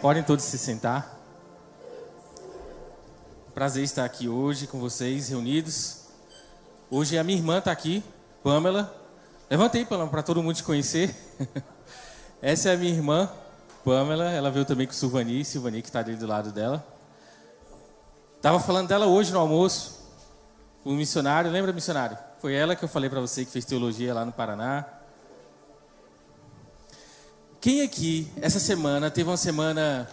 Podem todos se sentar. Prazer estar aqui hoje com vocês, reunidos. Hoje a minha irmã está aqui, Pamela. Levanta aí, Pamela, para todo mundo te conhecer. Essa é a minha irmã, Pamela. Ela veio também com Silvani que está ali do lado dela. Estava falando dela hoje no almoço. O missionário, lembra missionário? Foi ela que eu falei para você que fez teologia lá no Paraná. Quem aqui, essa semana, teve uma semana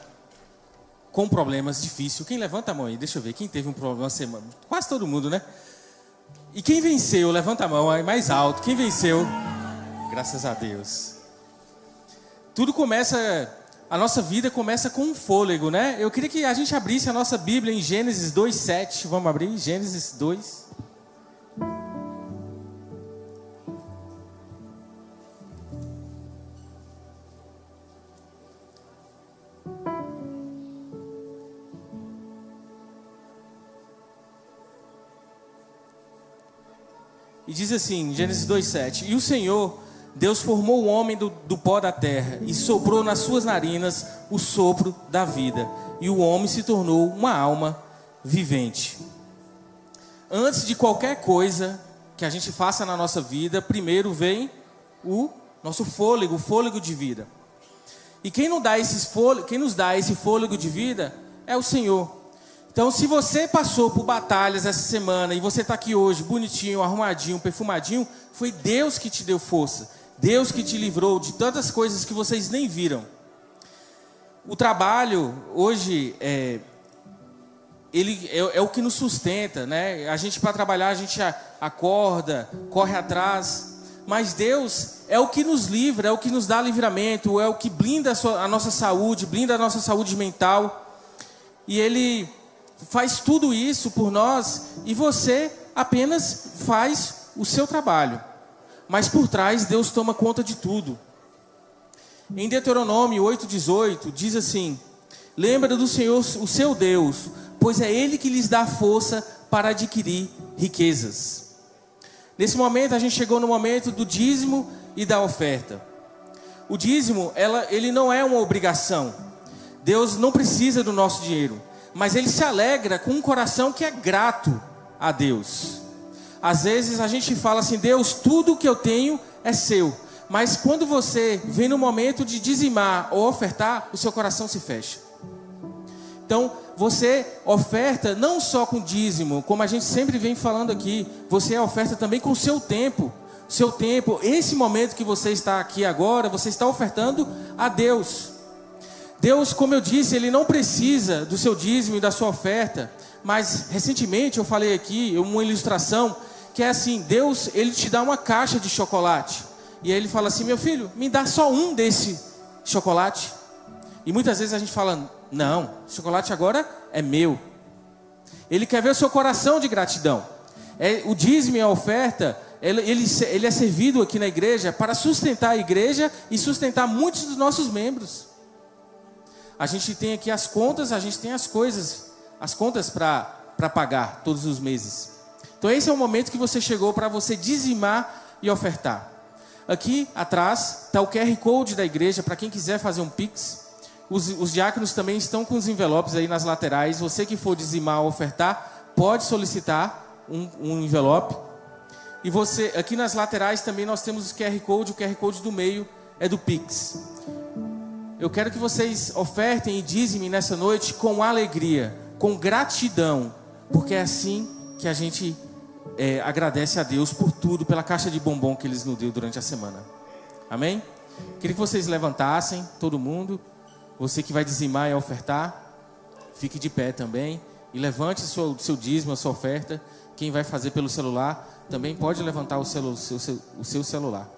com problemas difíceis? Quem levanta a mão aí? Deixa eu ver. Quem teve um problema uma semana? Quase todo mundo, né? E quem venceu? Levanta a mão aí mais alto. Quem venceu? Graças a Deus. Tudo começa, a nossa vida começa com um fôlego, né? Eu queria que a gente abrisse a nossa Bíblia em Gênesis 2:7. Vamos abrir? Gênesis 2. E diz assim, Gênesis 2:7: E o Senhor, Deus formou o homem do pó da terra e soprou nas suas narinas o sopro da vida. E o homem se tornou uma alma vivente. Antes de qualquer coisa que a gente faça na nossa vida, primeiro vem o nosso fôlego, o fôlego de vida. E quem nos dá esse fôlego de vida é o Senhor. Então, se você passou por batalhas essa semana e você está aqui hoje, bonitinho, arrumadinho, perfumadinho, foi Deus que te deu força. Deus que te livrou de tantas coisas que vocês nem viram. O trabalho, hoje, ele é o que nos sustenta, né? A gente, para trabalhar, a gente acorda, corre atrás. Mas Deus é o que nos livra, é o que nos dá livramento, é o que blinda a nossa saúde, blinda a nossa saúde mental. E Ele faz tudo isso por nós e você apenas faz o seu trabalho. Mas por trás Deus toma conta de tudo. Em Deuteronômio 8:18 diz assim: Lembra do Senhor, o seu Deus, pois é Ele que lhes dá força para adquirir riquezas. Nesse momento a gente chegou no momento do dízimo e da oferta. O dízimo, ele não é uma obrigação. Deus não precisa do nosso dinheiro, mas Ele se alegra com um coração que é grato a Deus. Às vezes a gente fala assim: Deus, tudo que eu tenho é seu. Mas quando você vem no momento de dizimar ou ofertar, o seu coração se fecha. Então, você oferta não só com dízimo, como a gente sempre vem falando aqui. Você oferta também com o seu tempo. Seu tempo, esse momento que você está aqui agora, você está ofertando a Deus. Deus, como eu disse, Ele não precisa do seu dízimo e da sua oferta. Mas recentemente eu falei aqui uma ilustração que é assim: Deus, Ele te dá uma caixa de chocolate. E aí Ele fala assim: meu filho, me dá só um desse chocolate. E muitas vezes a gente fala: não, o chocolate agora é meu. Ele quer ver o seu coração de gratidão. O dízimo e a oferta, ele é servido aqui na igreja para sustentar a igreja e sustentar muitos dos nossos membros. A gente tem aqui as contas, a gente tem as contas para pagar todos os meses. Então esse é o momento que você chegou para você dizimar e ofertar. Aqui atrás está o QR Code da igreja para quem quiser fazer um Pix. Os diáconos também estão com os envelopes aí nas laterais. Você que for dizimar ou ofertar, pode solicitar um envelope. E você, aqui nas laterais também nós temos o QR Code do meio é do Pix. Eu quero que vocês ofertem e dizimem nessa noite com alegria, com gratidão, porque é assim que a gente agradece a Deus por tudo, pela caixa de bombom que Ele nos deu durante a semana. Amém? Queria que vocês levantassem, todo mundo. Você que vai dizimar e ofertar, fique de pé também e levante o seu dízimo, a sua oferta. Quem vai fazer pelo celular, também pode levantar o seu celular.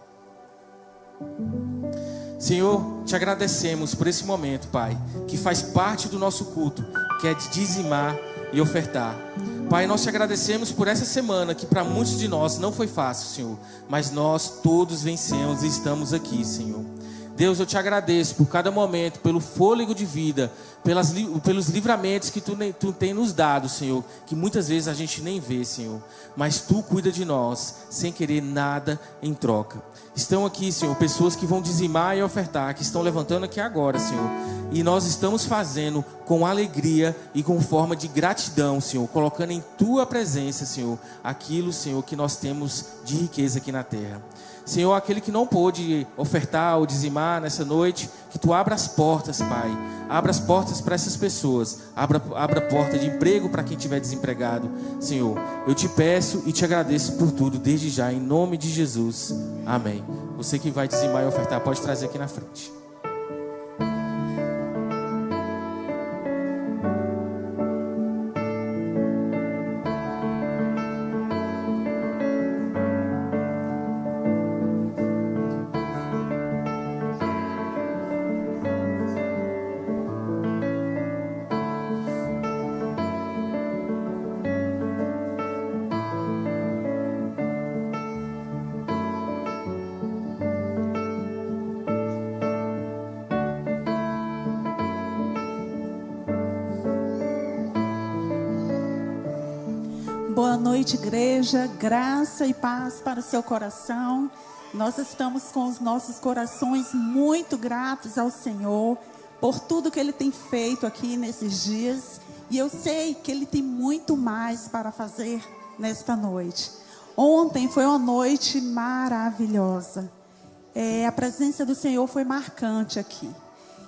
Senhor, te agradecemos por esse momento, Pai, que faz parte do nosso culto, que é de dizimar e ofertar. Pai, nós te agradecemos por essa semana, que para muitos de nós não foi fácil, Senhor, mas nós todos vencemos e estamos aqui, Senhor. Deus, eu te agradeço por cada momento, pelo fôlego de vida, pelos livramentos que tu tem nos dado, Senhor, que muitas vezes a gente nem vê, Senhor, mas tu cuida de nós, sem querer nada em troca. Estão aqui, Senhor, pessoas que vão dizimar e ofertar, que estão levantando aqui agora, Senhor. E nós estamos fazendo com alegria e com forma de gratidão, Senhor, colocando em Tua presença, Senhor, aquilo, Senhor, que nós temos de riqueza aqui na terra. Senhor, aquele que não pôde ofertar ou dizimar nessa noite, que Tu abra as portas, Pai. Abra as portas para essas pessoas. Abra a porta de emprego para quem estiver desempregado. Senhor, eu Te peço e Te agradeço por tudo, desde já, em nome de Jesus. Amém. Você que vai dizimar e ofertar, pode trazer aqui na frente. Boa noite, igreja, graça e paz para o seu coração. Nós estamos com os nossos corações muito gratos ao Senhor por tudo que Ele tem feito aqui nesses dias. E eu sei que Ele tem muito mais para fazer nesta noite. Ontem foi uma noite maravilhosa. A presença do Senhor foi marcante aqui.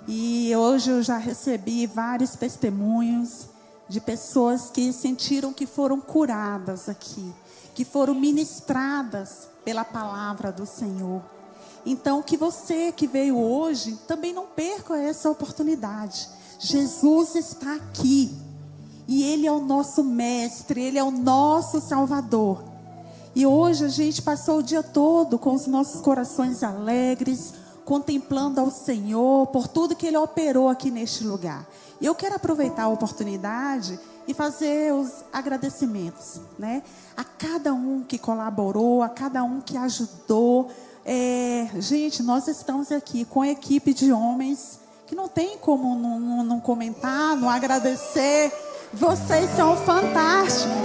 E hoje eu já recebi vários testemunhos de pessoas que sentiram que foram curadas aqui, que foram ministradas pela palavra do Senhor. Então, que você que veio hoje também não perca essa oportunidade. Jesus está aqui e Ele é o nosso mestre, Ele é o nosso Salvador. E hoje a gente passou o dia todo com os nossos corações alegres, contemplando ao Senhor por tudo que Ele operou aqui neste lugar. E eu quero aproveitar a oportunidade e fazer os agradecimentos, né? A cada um que colaborou, a cada um que ajudou. Gente, nós estamos aqui com a equipe de homens que não tem como não comentar, não agradecer. Vocês são fantásticos.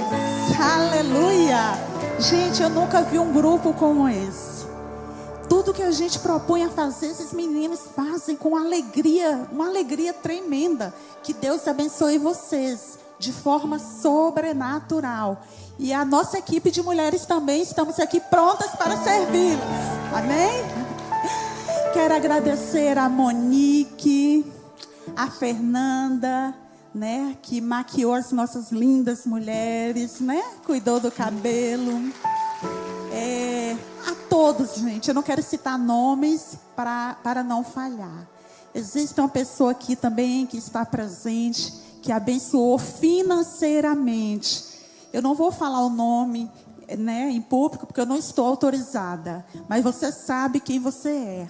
Aleluia. Gente, eu nunca vi um grupo como esse. Tudo que a gente propõe a fazer, esses meninos fazem com alegria, uma alegria tremenda. Que Deus abençoe vocês de forma sobrenatural. E a nossa equipe de mulheres também estamos aqui prontas para servi-los. Amém? Quero agradecer a Monique, a Fernanda, né, que maquiou as nossas lindas mulheres, né? Cuidou do cabelo. A todos, gente, eu não quero citar nomes para não falhar. Existe uma pessoa aqui também que está presente, que abençoou financeiramente. Eu não vou falar o nome, né, em público, porque eu não estou autorizada. Mas você sabe quem você é.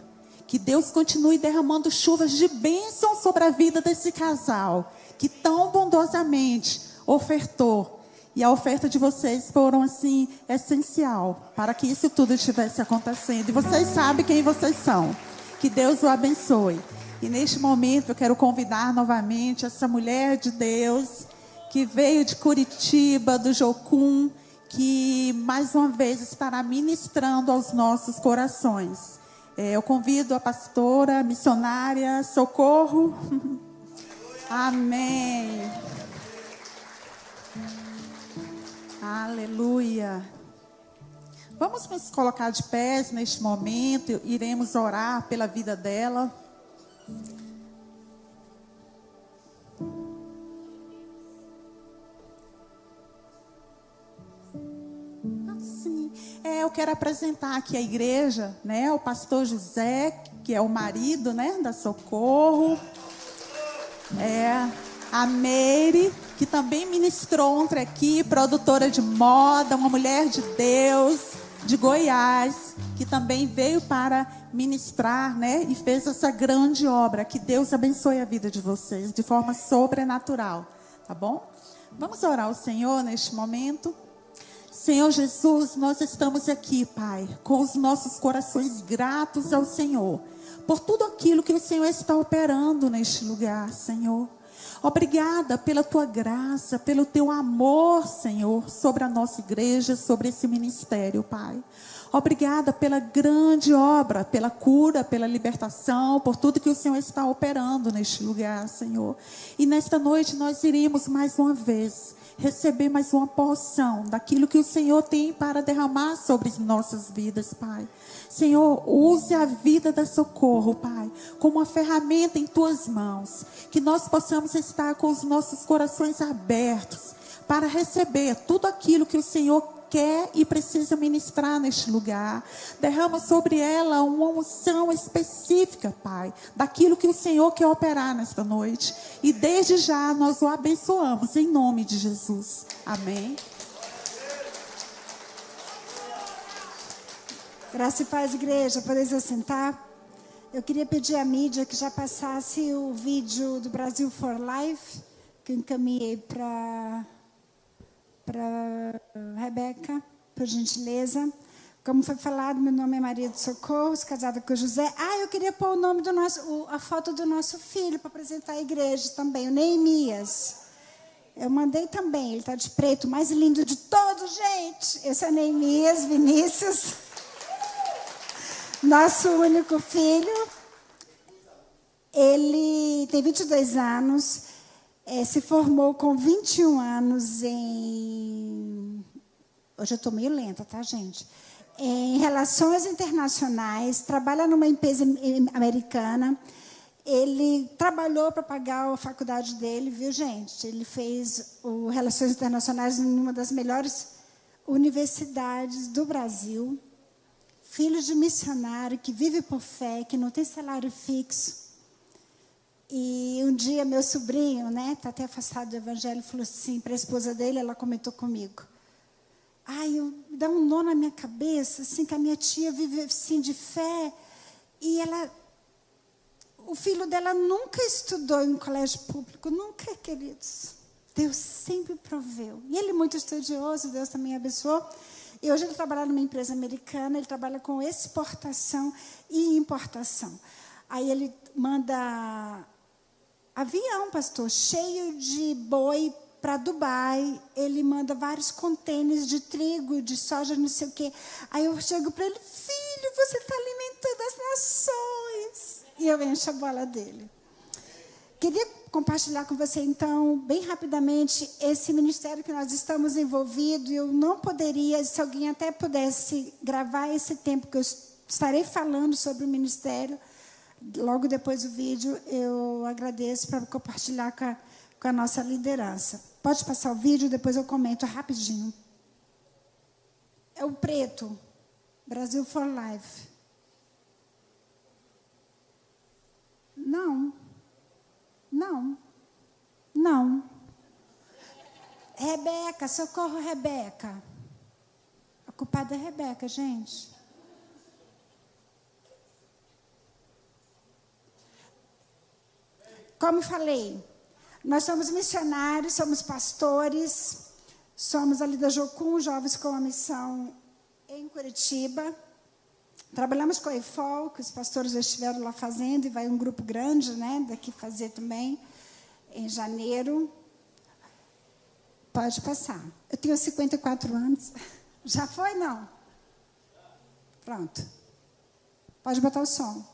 Que Deus continue derramando chuvas de bênção sobre a vida desse casal, que tão bondosamente ofertou. E a oferta de vocês foram, assim, essencial para que isso tudo estivesse acontecendo. E vocês sabem quem vocês são. Que Deus o abençoe. E neste momento eu quero convidar novamente essa mulher de Deus que veio de Curitiba, do Jocum, que mais uma vez estará ministrando aos nossos corações. Eu convido a pastora, a missionária Socorro. Amém. Aleluia. Vamos nos colocar de pés neste momento. Iremos orar pela vida dela. Assim, eu quero apresentar aqui a igreja, né? O pastor José, que é o marido, né, da Socorro. A Meire, que também ministrou ontem aqui, produtora de moda, uma mulher de Deus, de Goiás, que também veio para ministrar, né? E fez essa grande obra. Que Deus abençoe a vida de vocês de forma sobrenatural, tá bom? Vamos orar ao Senhor neste momento. Senhor Jesus, nós estamos aqui, Pai, com os nossos corações gratos ao Senhor, por tudo aquilo que o Senhor está operando neste lugar, Senhor. Obrigada pela tua graça, pelo teu amor, Senhor, sobre a nossa igreja, sobre esse ministério, Pai. Obrigada pela grande obra, pela cura, pela libertação, por tudo que o Senhor está operando neste lugar, Senhor. E nesta noite nós iríamos mais uma vez receber mais uma porção daquilo que o Senhor tem para derramar sobre nossas vidas, Pai. Senhor, use a vida da Socorro, Pai, como uma ferramenta em Tuas mãos. Que nós possamos estar com os nossos corações abertos para receber tudo aquilo que o Senhor quer e precisa ministrar neste lugar. Derrama sobre ela uma unção específica, Pai, daquilo que o Senhor quer operar nesta noite. E desde já nós o abençoamos em nome de Jesus. Amém. Graça e paz, igreja. Podeis assentar? Eu queria pedir à mídia que já passasse o vídeo do Brasil for Life, que eu encaminhei para Rebeca, por gentileza. Como foi falado, meu nome é Maria de Socorro, casada com o José. Eu queria pôr o nome do a foto do nosso filho para apresentar a igreja também, o Neemias. Eu mandei também, ele está de preto, o mais lindo de todos, gente. Esse é o Neemias Vinícius, nosso único filho. Ele tem 22 anos. Se formou com 21 anos em... Hoje eu estou meio lenta, tá, gente? Em Relações Internacionais, trabalha numa empresa americana. Ele trabalhou para pagar a faculdade dele, viu, gente? Ele fez o Relações Internacionais em uma das melhores universidades do Brasil. Filho de missionário, que vive por fé, que não tem salário fixo. E um dia meu sobrinho, né, está até afastado do evangelho, falou assim para a esposa dele, ela comentou comigo. Dá um nó na minha cabeça, assim, que a minha tia vive assim de fé. E o filho dela nunca estudou em colégio público, nunca, queridos. Deus sempre proveu. E ele é muito estudioso, Deus também abençoou. E hoje ele trabalha numa empresa americana, ele trabalha com exportação e importação. Aí ele manda avião, pastor, cheio de boi para Dubai. Ele manda vários contêineres de trigo, de soja, não sei o quê. Aí eu chego para ele, filho, você está alimentando as nações. E eu encho a bola dele. Queria compartilhar com você, então, bem rapidamente, esse ministério que nós estamos envolvidos. Eu não poderia, se alguém até pudesse gravar esse tempo que eu estarei falando sobre o ministério, logo depois do vídeo, eu agradeço para compartilhar com a nossa liderança. Pode passar o vídeo, depois eu comento rapidinho. É o preto, Brasil for Life. Não. Rebeca, socorro, Rebeca. A culpada é Rebeca, gente. Como falei, nós somos missionários, somos pastores, somos ali da Jocum, Jovens com a Missão em Curitiba. Trabalhamos com a EFOL, que os pastores já estiveram lá fazendo, e vai um grupo grande, né, daqui fazer também, em janeiro. Pode passar. Eu tenho 54 anos. Já foi, não? Pronto. Pode botar o som.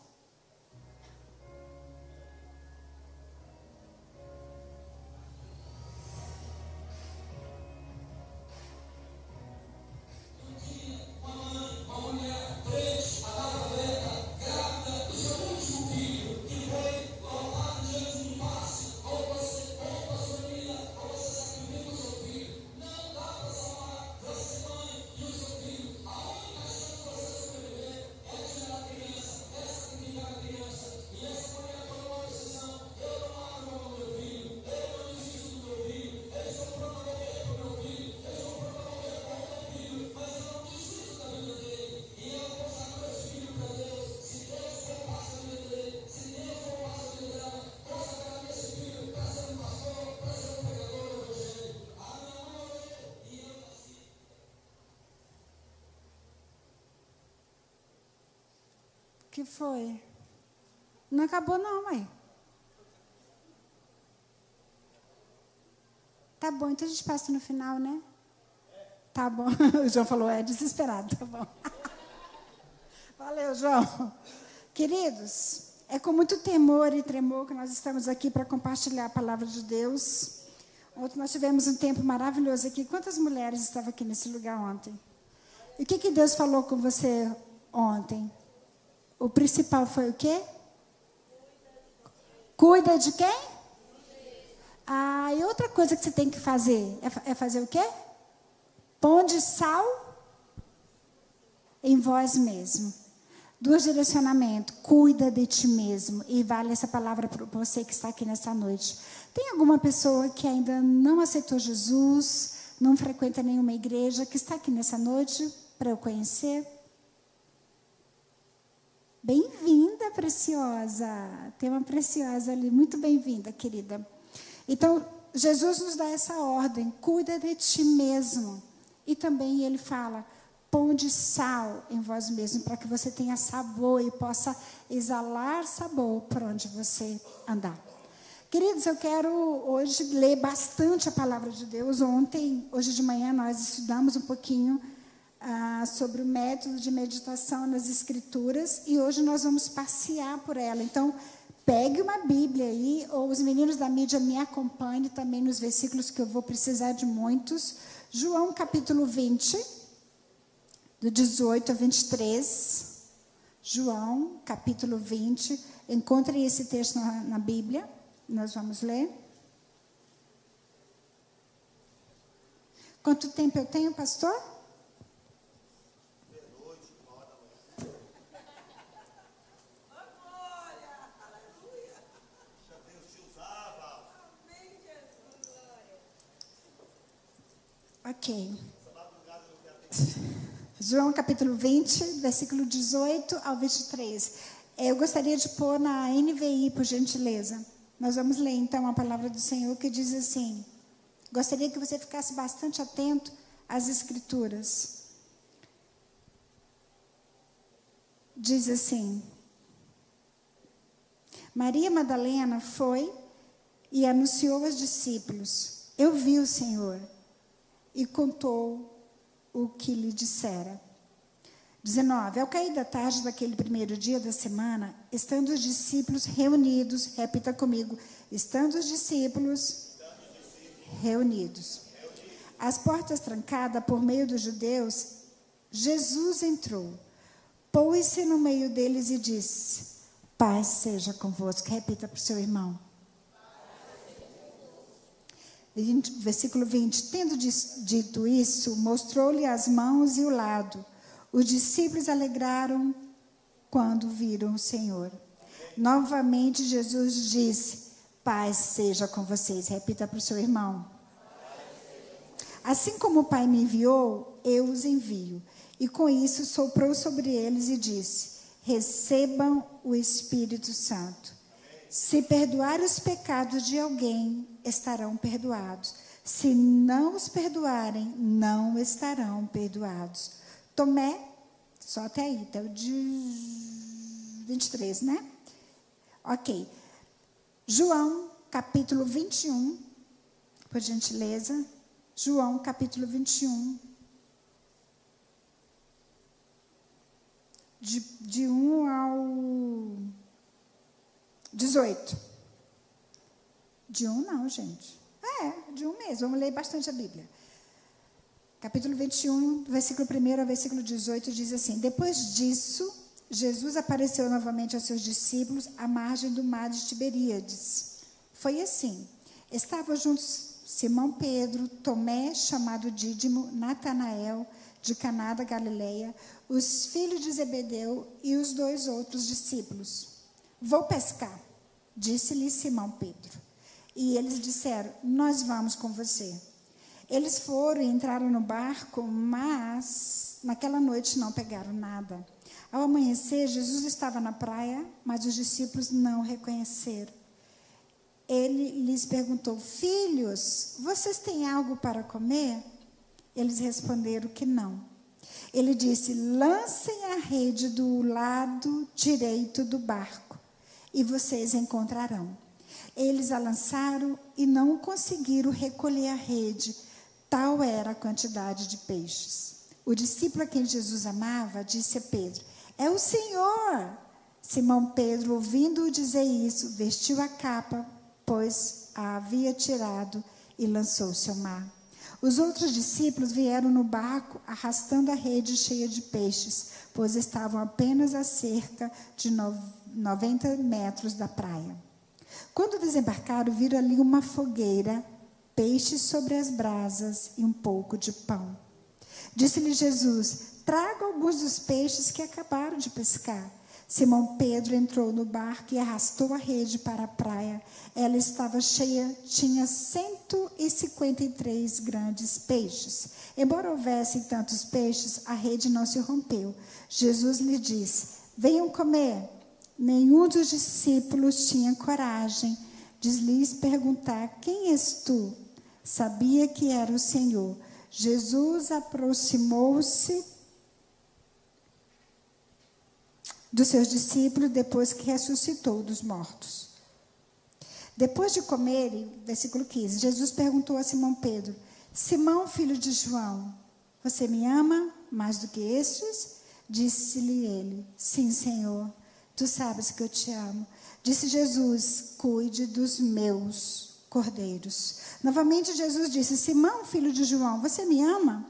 Que foi? Não acabou não, mãe. Tá bom, então a gente passa no final, né? Tá bom. O João falou, é desesperado, tá bom. Valeu, João. Queridos, é com muito temor e tremor que nós estamos aqui para compartilhar a palavra de Deus. Ontem nós tivemos um tempo maravilhoso aqui. Quantas mulheres estavam aqui nesse lugar ontem? E o que Deus falou com você ontem? O principal foi o quê? Cuida de quem? Ah, e outra coisa que você tem que fazer é fazer o quê? Põe sal em vós mesmo. 2 direcionamentos. Cuida de ti mesmo. E vale essa palavra para você que está aqui nessa noite. Tem alguma pessoa que ainda não aceitou Jesus, não frequenta nenhuma igreja, que está aqui nessa noite para eu conhecer? Bem-vinda, preciosa. Tem uma preciosa ali. Muito bem-vinda, querida. Então, Jesus nos dá essa ordem. Cuida de ti mesmo. E também ele fala, põe sal em vós mesmo, para que você tenha sabor e possa exalar sabor por onde você andar. Queridos, eu quero hoje ler bastante a palavra de Deus. Hoje de manhã, nós estudamos um pouquinho sobre o método de meditação nas Escrituras, e hoje nós vamos passear por ela. Então, pegue uma Bíblia aí, ou os meninos da mídia me acompanhem também nos versículos, que eu vou precisar de muitos. João capítulo 20, do 18 a 23. João capítulo 20. Encontre esse texto na Bíblia. Nós vamos ler. Quanto tempo eu tenho, pastor? Ok. João capítulo 20, versículo 18 ao 23. Eu gostaria de pôr na NVI, por gentileza. Nós vamos ler então a palavra do Senhor, que diz assim. Gostaria que você ficasse bastante atento às Escrituras. Diz assim. Maria Madalena foi e anunciou aos discípulos. Eu vi o Senhor. E contou o que lhe dissera. 19. Ao cair da tarde daquele primeiro dia da semana, estando os discípulos reunidos, repita comigo, estando os discípulos reunidos, as portas trancadas por meio dos judeus, Jesus entrou, pôs-se no meio deles e disse, paz seja convosco. Repita para o seu irmão. Versículo 20. Tendo dito isso, mostrou-lhe as mãos e o lado. Os discípulos alegraram quando viram o Senhor. Novamente Jesus disse, paz seja com vocês. Repita para o seu irmão. Assim como o Pai me enviou, eu os envio. E com isso soprou sobre eles e disse, recebam o Espírito Santo. Se perdoar os pecados de alguém, estarão perdoados. Se não os perdoarem, não estarão perdoados. Tomé, só até aí, até o de 23, né? Ok. João, capítulo 21, por gentileza. João, capítulo 21. De 1 ao 18. De 1 não, gente. De 1 mesmo. Vamos ler bastante a Bíblia. Capítulo 21, versículo 1 ao versículo 18, diz assim. Depois disso, Jesus apareceu novamente aos seus discípulos à margem do mar de Tiberíades. Foi assim. Estavam juntos Simão Pedro, Tomé, chamado Dídimo, Natanael, de Caná da Galileia, os filhos de Zebedeu e os 2 outros discípulos. Vou pescar, disse-lhe Simão Pedro. E eles disseram, nós vamos com você. Eles foram e entraram no barco, mas naquela noite não pegaram nada. Ao amanhecer, Jesus estava na praia, mas os discípulos não o reconheceram. Ele lhes perguntou, filhos, vocês têm algo para comer? Eles responderam que não. Ele disse, lancem a rede do lado direito do barco, e vocês encontrarão. Eles a lançaram e não conseguiram recolher a rede, tal era a quantidade de peixes. O discípulo a quem Jesus amava disse a Pedro, é o Senhor. Simão Pedro, ouvindo-o dizer isso, vestiu a capa, pois a havia tirado, e lançou-se ao mar. Os outros discípulos vieram no barco, arrastando a rede cheia de peixes, pois estavam apenas a cerca de 90 metros da praia. Quando desembarcaram, viram ali uma fogueira, peixes sobre as brasas e um pouco de pão. Disse-lhe Jesus: traga alguns dos peixes que acabaram de pescar. Simão Pedro entrou no barco e arrastou a rede para a praia. Ela estava cheia, tinha 153 grandes peixes. Embora houvessem tantos peixes, a rede não se rompeu. Jesus lhe disse: venham comer. Nenhum dos discípulos tinha coragem de lhes perguntar: quem és tu? Sabia que era o Senhor. Jesus aproximou-se dos seus discípulos depois que ressuscitou dos mortos. Depois de comerem, versículo 15, Jesus perguntou a Simão Pedro: Simão, filho de João, você me ama mais do que estes? Disse-lhe ele: sim, Senhor, tu sabes que eu te amo. Disse Jesus: cuide dos meus cordeiros. Novamente Jesus disse: Simão, filho de João, você me ama?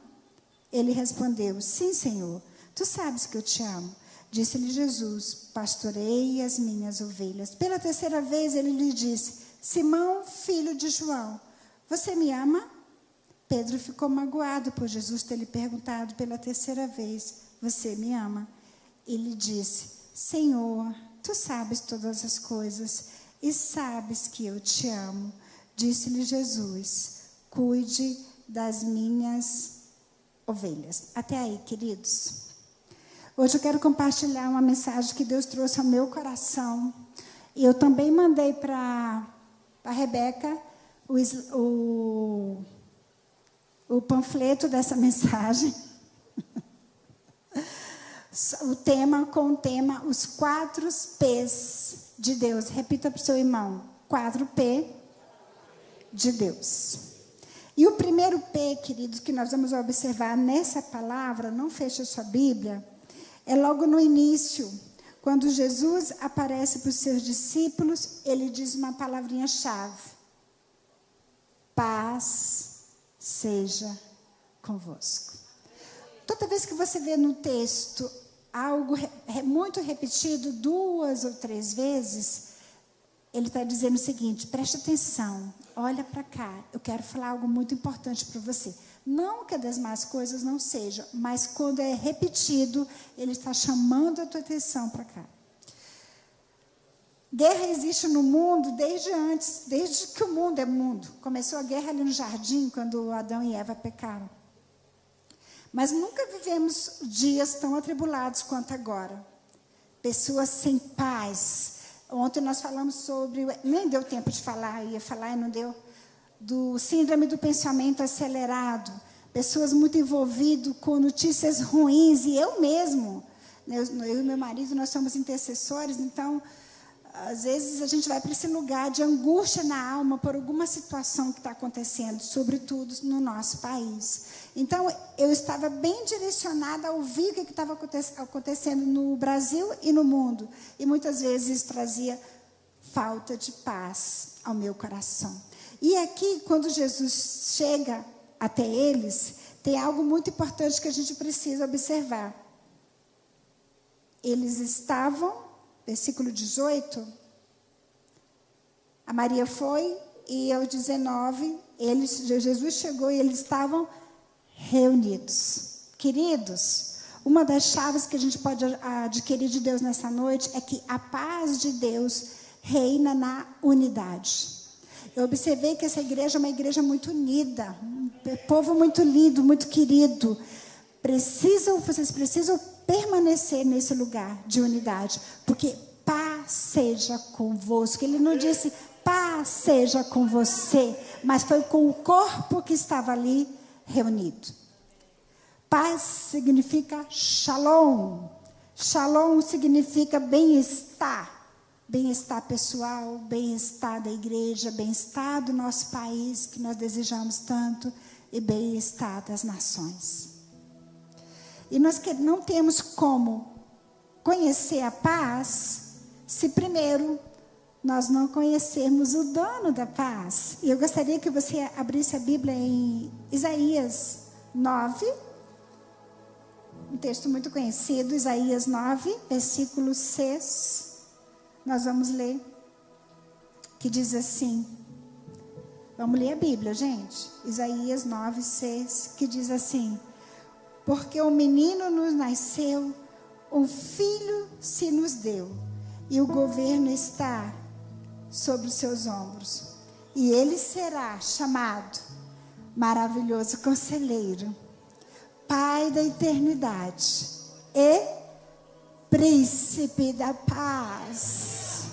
Ele respondeu: sim, Senhor, tu sabes que eu te amo. Disse-lhe Jesus: pastorei as minhas ovelhas. Pela terceira vez ele lhe disse: Simão, filho de João, você me ama? Pedro ficou magoado por Jesus ter lhe perguntado pela terceira vez: você me ama? Ele disse: Senhor, tu sabes todas as coisas e sabes que eu te amo. Disse-lhe Jesus: cuide das minhas ovelhas. Até aí, queridos. Hoje eu quero compartilhar uma mensagem que Deus trouxe ao meu coração. E eu também mandei para a Rebeca o panfleto dessa mensagem. O tema, os 4 P's de Deus. Repita para o seu irmão: 4P de Deus. E o primeiro P, queridos, que nós vamos observar nessa palavra, não feche a sua Bíblia, é logo no início, quando Jesus aparece para os seus discípulos, ele diz uma palavrinha-chave: paz seja convosco. Toda vez que você vê no texto algo muito repetido 2 ou 3 vezes, ele está dizendo o seguinte: preste atenção, olha para cá, eu quero falar algo muito importante para você. Não que as demais coisas não sejam, mas quando é repetido, ele está chamando a tua atenção para cá. Guerra existe no mundo desde antes, desde que o mundo é mundo. Começou a guerra ali no jardim, quando Adão e Eva pecaram. Mas nunca vivemos dias tão atribulados quanto agora. Pessoas sem paz. Ontem nós falamos sobre, nem deu tempo de falar, ia falar e não deu, do síndrome do pensamento acelerado. Pessoas muito envolvidas com notícias ruins. E eu mesmo, eu e meu marido, nós somos intercessores, então, às vezes a gente vai para esse lugar de angústia na alma por alguma situação que está acontecendo, sobretudo no nosso país. Então, eu estava bem direcionada a ouvir o que estava acontecendo no Brasil e no mundo. E muitas vezes trazia falta de paz ao meu coração. E aqui, quando Jesus chega até eles, tem algo muito importante que a gente precisa observar. Eles estavam, versículo 18, a Maria foi, e ao 19, Jesus chegou e eles estavam reunidos. Queridos, uma das chaves que a gente pode adquirir de Deus nessa noite é que a paz de Deus reina na unidade. Eu observei que essa igreja é uma igreja muito unida, um povo muito lindo, muito querido. Vocês precisam permanecer nesse lugar de unidade, porque paz seja convosco. Ele não disse paz seja com você, mas foi com o corpo que estava ali reunido. Paz significa shalom. Shalom significa bem-estar. Bem-estar pessoal, bem-estar da igreja, bem-estar do nosso país, que nós desejamos tanto, e bem-estar das nações. E nós não temos como conhecer a paz se primeiro nós não conhecermos o dono da paz. E eu gostaria que você abrisse a Bíblia em Isaías 9, um texto muito conhecido, Isaías 9, versículo 6. Nós vamos ler, que diz assim, vamos ler a Bíblia, gente. Isaías 9, 6, que diz assim: porque um menino nos nasceu, um filho se nos deu, e o governo está sobre os seus ombros. E ele será chamado Maravilhoso Conselheiro, Pai da Eternidade e Príncipe da Paz.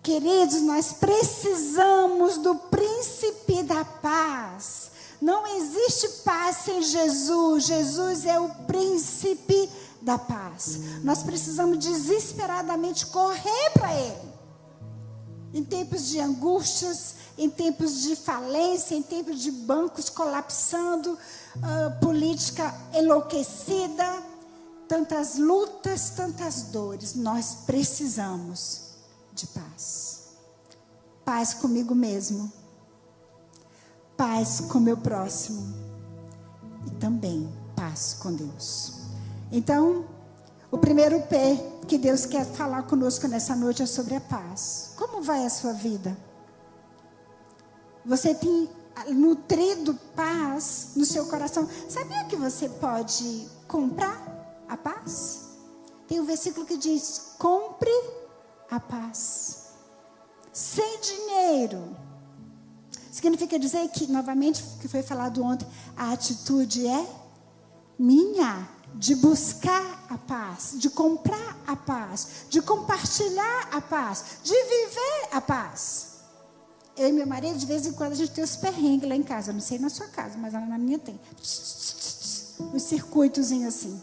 Queridos, nós precisamos do Príncipe da Paz. Não existe paz sem Jesus. Jesus é o Príncipe da Paz. Nós precisamos desesperadamente correr para Ele. Em tempos de angústias, em tempos de falência, em tempos de bancos colapsando, política enlouquecida, tantas lutas, tantas dores, nós precisamos de paz. Paz comigo mesmo, paz com meu próximo e também paz com Deus. Então, o primeiro P que Deus quer falar conosco nessa noite é sobre a paz. Como vai a sua vida? Você tem nutrido paz no seu coração? Sabia que você pode comprar a paz? Tem um versículo que diz: compre a paz. Sem dinheiro. Significa dizer que, novamente, o que foi falado ontem, a atitude é minha. De buscar a paz, de comprar a paz, de compartilhar a paz, de viver a paz. Eu e meu marido, de vez em quando, a gente tem os perrengues lá em casa. Eu não sei na sua casa, mas lá na minha tem. Os circuitozinhos assim.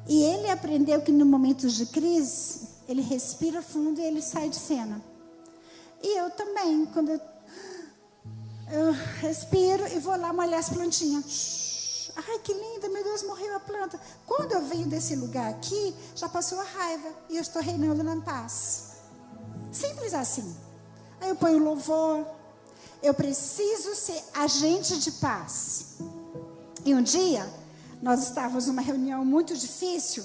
E ele aprendeu que, no momentos de crise, ele respira fundo e ele sai de cena. E eu também, quando eu respiro e vou lá molhar as plantinhas. Ai, que linda, meu Deus, morreu a planta. Quando eu venho desse lugar aqui, já passou a raiva e eu estou reinando na paz. Simples assim. Aí eu ponho louvor. Eu preciso ser agente de paz. E um dia, nós estávamos numa reunião muito difícil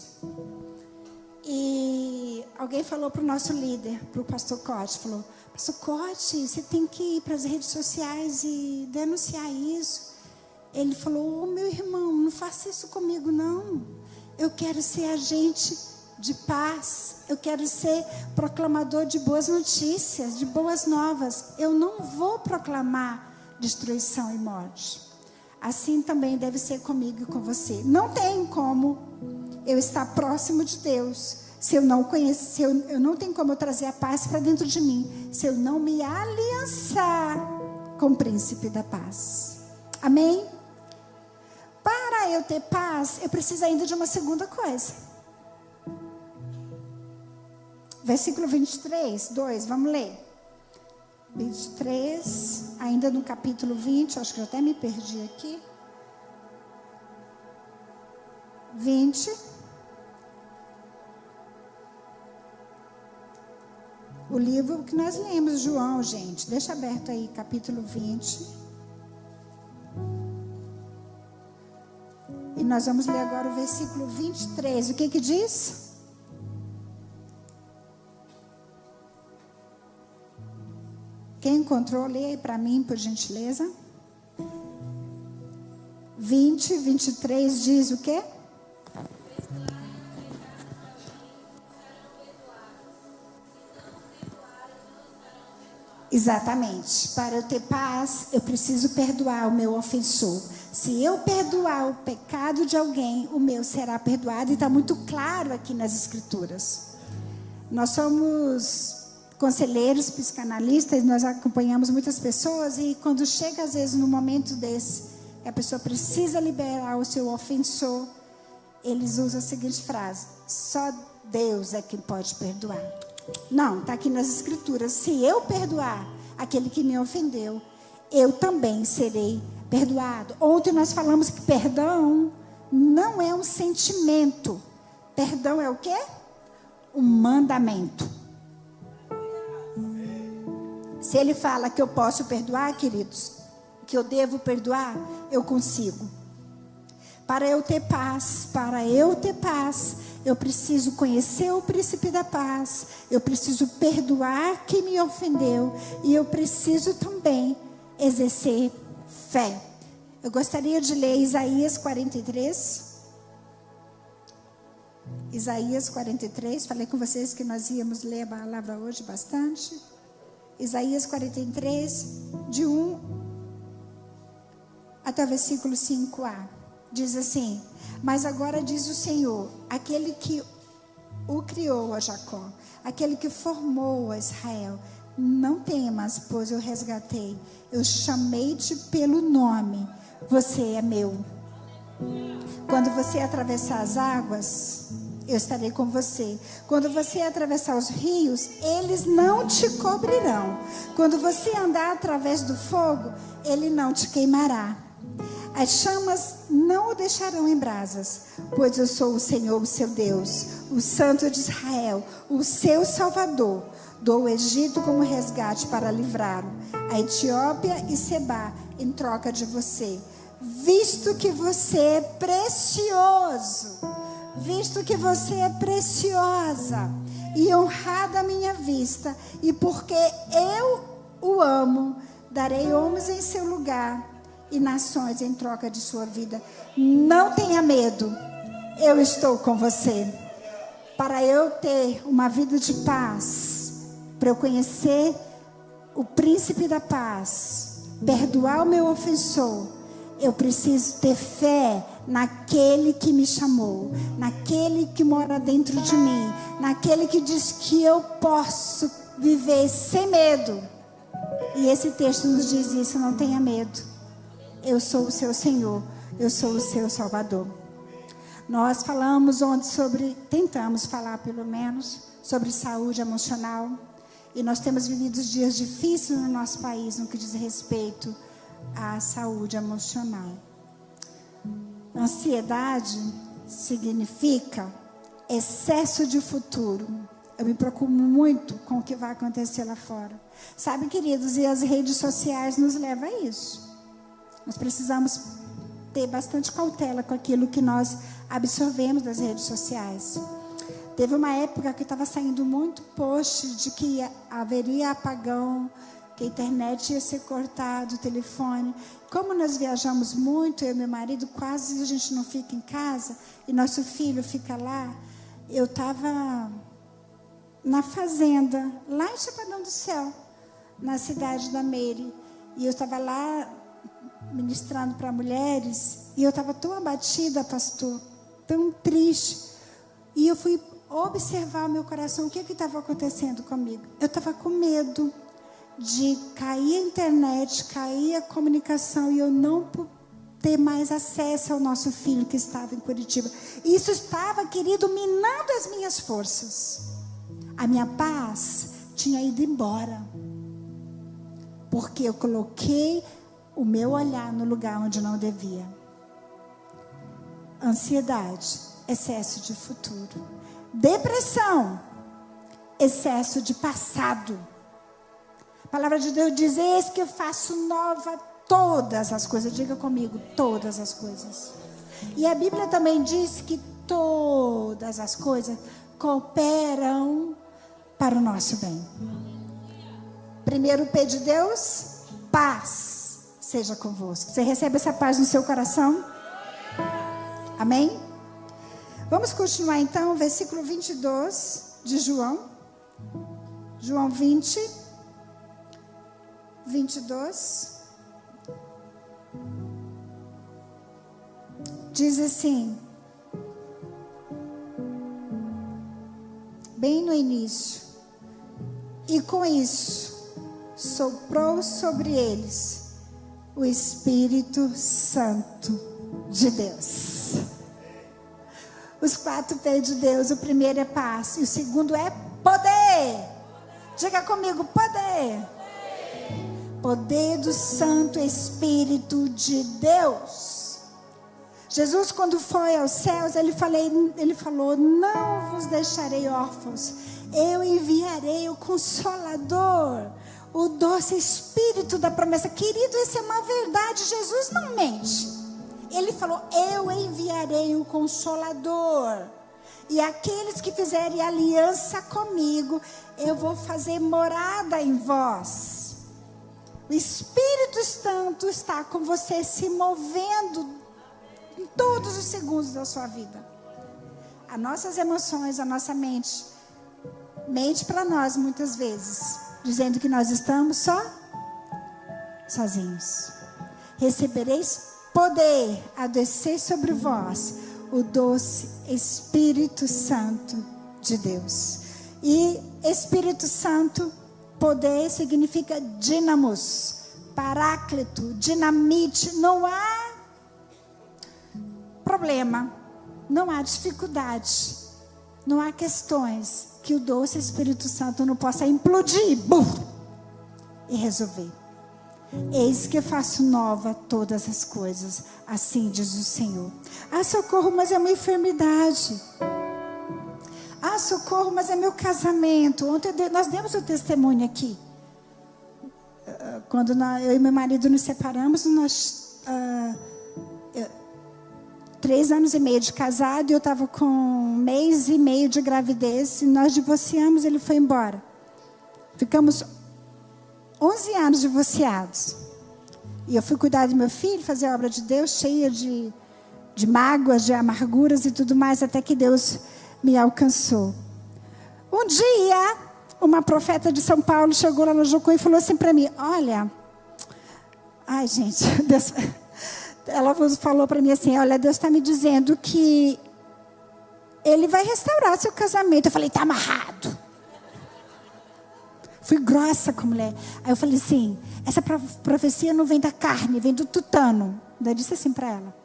e alguém falou para o nosso líder, para o pastor Cote, falou: pastor Cote, você tem que ir para as redes sociais e denunciar isso. Ele falou: oh, meu irmão, não faça isso comigo não. Eu quero ser agente de paz. Eu quero ser proclamador de boas notícias, de boas novas. Eu não vou proclamar destruição e morte. Assim também deve ser comigo e com você. Não tem como eu estar próximo de Deus se eu não conhecer, eu não tenho como eu trazer a paz para dentro de mim, se eu não me aliançar com o Príncipe da Paz. Amém? Para eu ter paz, eu preciso ainda de uma segunda coisa. Versículo 23, 2, vamos ler. 23, ainda no capítulo 20, acho que eu até me perdi aqui. 20. O livro que nós lemos, João, gente, deixa aberto aí, capítulo 20. E nós vamos ler agora o versículo 23. O que diz? Quem encontrou, lê aí para mim, por gentileza. 20, 23 diz o quê? Exatamente. Para eu ter paz, eu preciso perdoar o meu ofensor. Se eu perdoar o pecado de alguém, o meu será perdoado. E está muito claro aqui nas Escrituras. Nós somos conselheiros, psicanalistas, nós acompanhamos muitas pessoas. E quando chega, às vezes, no momento desse, a pessoa precisa liberar o seu ofensor, eles usam a seguinte frase: só Deus é quem pode perdoar. Não, está aqui nas Escrituras. Se eu perdoar aquele que me ofendeu, eu também serei perdoado. Ontem nós falamos que perdão não é um sentimento. Perdão é o quê? Um mandamento. Se ele fala que eu posso perdoar, queridos, que eu devo perdoar, eu consigo. Para eu ter paz, eu preciso conhecer o príncipe da paz, eu preciso perdoar quem me ofendeu e eu preciso também exercer fé. Eu gostaria de ler Isaías 43. Isaías 43, falei com vocês que nós íamos ler a palavra hoje bastante. Isaías 43, de 1 até o versículo 5a. Diz assim: mas agora diz o Senhor, aquele que o criou a Jacó, aquele que formou a Israel: não temas, pois eu resgatei, eu chamei-te pelo nome, você é meu. Quando você atravessar as águas, eu estarei com você. Quando você atravessar os rios, eles não te cobrirão. Quando você andar através do fogo, ele não te queimará. As chamas não o deixarão em brasas, pois eu sou o Senhor, o seu Deus, o Santo de Israel, o seu Salvador. Dou o Egito como resgate para livrá-lo, a Etiópia e Sebá em troca de você. Visto que você é precioso, visto que você é preciosa e honrada à minha vista, e porque eu o amo, darei homens em seu lugar e nações em troca de sua vida. Não tenha medo, eu estou com você. Para eu ter uma vida de paz, para eu conhecer o príncipe da paz, perdoar o meu ofensor, eu preciso ter fé naquele que me chamou, naquele que mora dentro de mim, naquele que diz que eu posso viver sem medo. E esse texto nos diz isso: não tenha medo, eu sou o seu Senhor, eu sou o seu Salvador. Nós falamos ontem tentamos falar pelo menos, sobre saúde emocional. E nós temos vivido dias difíceis no nosso país no que diz respeito à saúde emocional. Ansiedade significa excesso de futuro. Eu me preocupo muito com o que vai acontecer lá fora. Sabe, queridos, e as redes sociais nos levam a isso. Nós precisamos ter bastante cautela com aquilo que nós absorvemos das redes sociais. Teve uma época que estava saindo muito post de que haveria apagão, que a internet ia ser cortada, o telefone. Como nós viajamos muito, eu e meu marido, quase a gente não fica em casa, e nosso filho fica lá. Eu estava na fazenda, lá em Chapadão do Céu, na cidade da Meire. E eu estava lá ministrando para mulheres, e eu estava tão abatida, pastor, tão triste. E eu fui observar o meu coração, o que estava acontecendo comigo. Eu estava com medo de cair a internet, cair a comunicação e eu não ter mais acesso ao nosso filho que estava em Curitiba. E isso estava, querido, minando as minhas forças. A minha paz tinha ido embora, porque eu coloquei o meu olhar no lugar onde não devia. Ansiedade, excesso de futuro. Depressão, excesso de passado. A palavra de Deus diz: eis que eu faço nova todas as coisas. Diga comigo, todas as coisas. E a Bíblia também diz que todas as coisas cooperam para o nosso bem. Primeiro P de Deus, paz seja convosco. Você recebe essa paz no seu coração? Amém? Vamos continuar então, versículo 22 de João. João 20, 22. Diz assim, bem no início: e com isso soprou sobre eles o Espírito Santo de Deus. Os 4 P de Deus: o primeiro é paz, e o segundo é poder. Diga comigo, poder. Poder do Santo Espírito de Deus. Jesus, quando foi aos céus, ele falou: não vos deixarei órfãos, eu enviarei o Consolador, o doce Espírito da promessa. Querido, isso é uma verdade, Jesus não mente. Ele falou: eu enviarei o Consolador, e aqueles que fizerem aliança comigo, eu vou fazer morada em vós. O Espírito Santo está com você, se movendo em todos os segundos da sua vida. As nossas emoções, a nossa mente para nós muitas vezes, dizendo que nós estamos sozinhos. Recebereis poder a descer sobre vós o doce Espírito Santo de Deus. E Espírito Santo, poder significa dínamos, paráclito, dinamite. Não há problema, não há dificuldade, não há questões que o doce Espírito Santo não possa implodir e resolver. Eis que faço nova todas as coisas, assim diz o Senhor. Ah, socorro, mas é uma enfermidade. Ah, socorro, mas é meu casamento. Ontem nós demos o testemunho aqui. Quando eu e meu marido nos separamos, nós 3 anos e meio de casado, e eu estava com 1 mês e meio de gravidez, e nós divorciamos, ele foi embora. Ficamos 11 anos divorciados. E eu fui cuidar do meu filho, fazer a obra de Deus, cheia de mágoas, de amarguras e tudo mais, até que Deus me alcançou. Um dia, uma profeta de São Paulo chegou lá no Jucu e falou assim para mim: olha, ai gente, Deus... Ela falou para mim assim: olha, Deus está me dizendo que Ele vai restaurar seu casamento. Eu falei: está amarrado. Fui grossa com a mulher. Aí eu falei assim: essa profecia não vem da carne, vem do tutano. Daí eu disse assim para ela: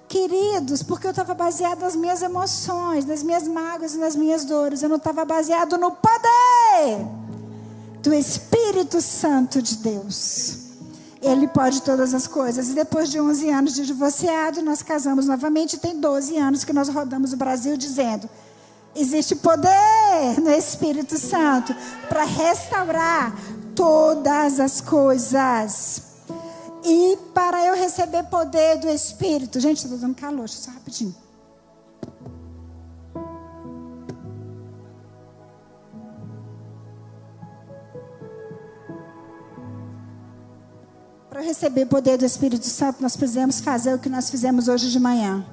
queridos, porque eu estava baseada nas minhas emoções, nas minhas mágoas e nas minhas dores. Eu não estava baseado no poder do Espírito Santo de Deus. Ele pode todas as coisas. E depois de 11 anos de divorciado, nós casamos novamente. Tem 12 anos que nós rodamos o Brasil dizendo: existe poder no Espírito Santo para restaurar todas as coisas. E para eu receber poder do Espírito... Gente, estou dando calor, só rapidinho. Para receber poder do Espírito Santo, nós precisamos fazer o que nós fizemos hoje de manhã.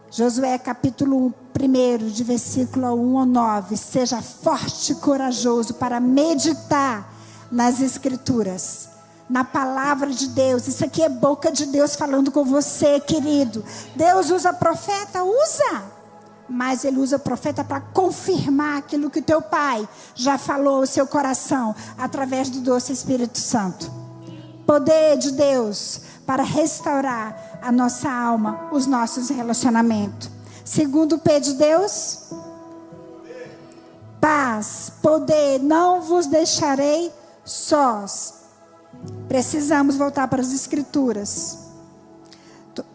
Josué capítulo 1, de versículo 1 ao 9. Seja forte e corajoso para meditar nas Escrituras, na palavra de Deus. Isso aqui é boca de Deus falando com você, querido. Deus usa profeta? Usa. Mas Ele usa profeta para confirmar aquilo que o teu pai já falou ao seu coração, através do doce Espírito Santo. Poder de Deus para restaurar a nossa alma, os nossos relacionamentos. Segundo P de Deus, paz, poder, não vos deixarei sós. Precisamos voltar para as Escrituras.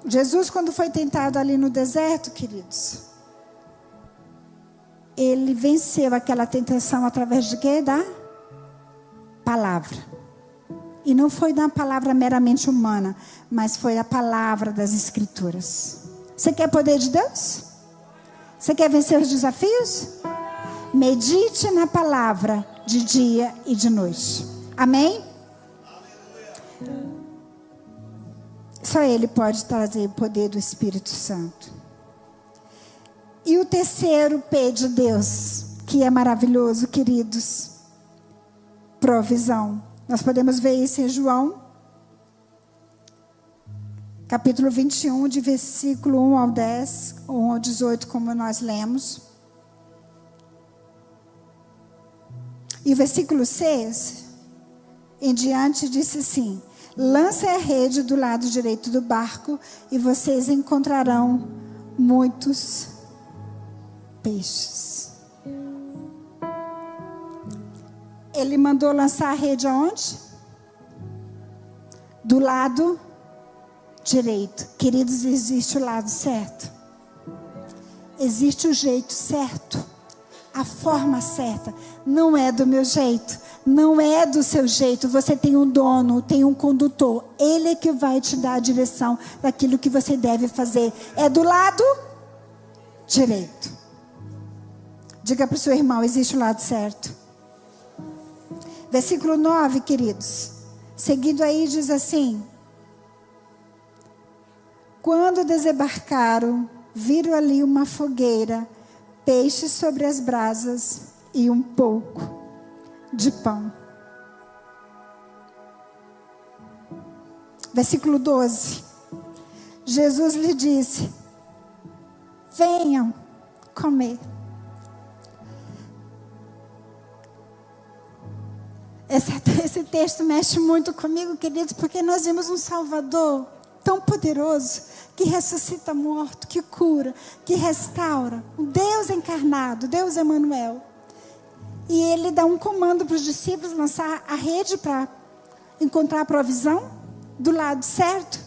Jesus, quando foi tentado ali no deserto, queridos, Ele venceu aquela tentação através de quê? Da palavra. E não foi da palavra meramente humana, mas foi a palavra das Escrituras. Você quer poder de Deus? Você quer vencer os desafios? Medite na palavra de dia e de noite. Amém? Só Ele pode trazer o poder do Espírito Santo. E o terceiro P de Deus, que é maravilhoso, queridos: provisão. Nós podemos ver isso em João, capítulo 21, de versículo 1 ao 10, 1 ao 18, como nós lemos. E o versículo 6 em diante disse assim: lancem a rede do lado direito do barco e vocês encontrarão muitos peixes. Ele mandou lançar a rede aonde? Do lado direito. Queridos, existe o lado certo. Existe o jeito certo. A forma certa. Não é do meu jeito. Não é do seu jeito. Você tem um dono, tem um condutor. Ele é que vai te dar a direção daquilo que você deve fazer. É do lado direito. Diga para o seu irmão, existe o lado certo. Versículo 9, queridos. Seguido aí diz assim: quando desembarcaram, viram ali uma fogueira, peixes sobre as brasas e um pouco de pão. Versículo 12. Jesus lhe disse: venham comer. Esse texto mexe muito comigo, queridos, porque nós vimos um Salvador tão poderoso, que ressuscita morto, que cura, que restaura. Um Deus encarnado, Deus Emanuel. E ele dá um comando para os discípulos lançar a rede para encontrar a provisão do lado certo.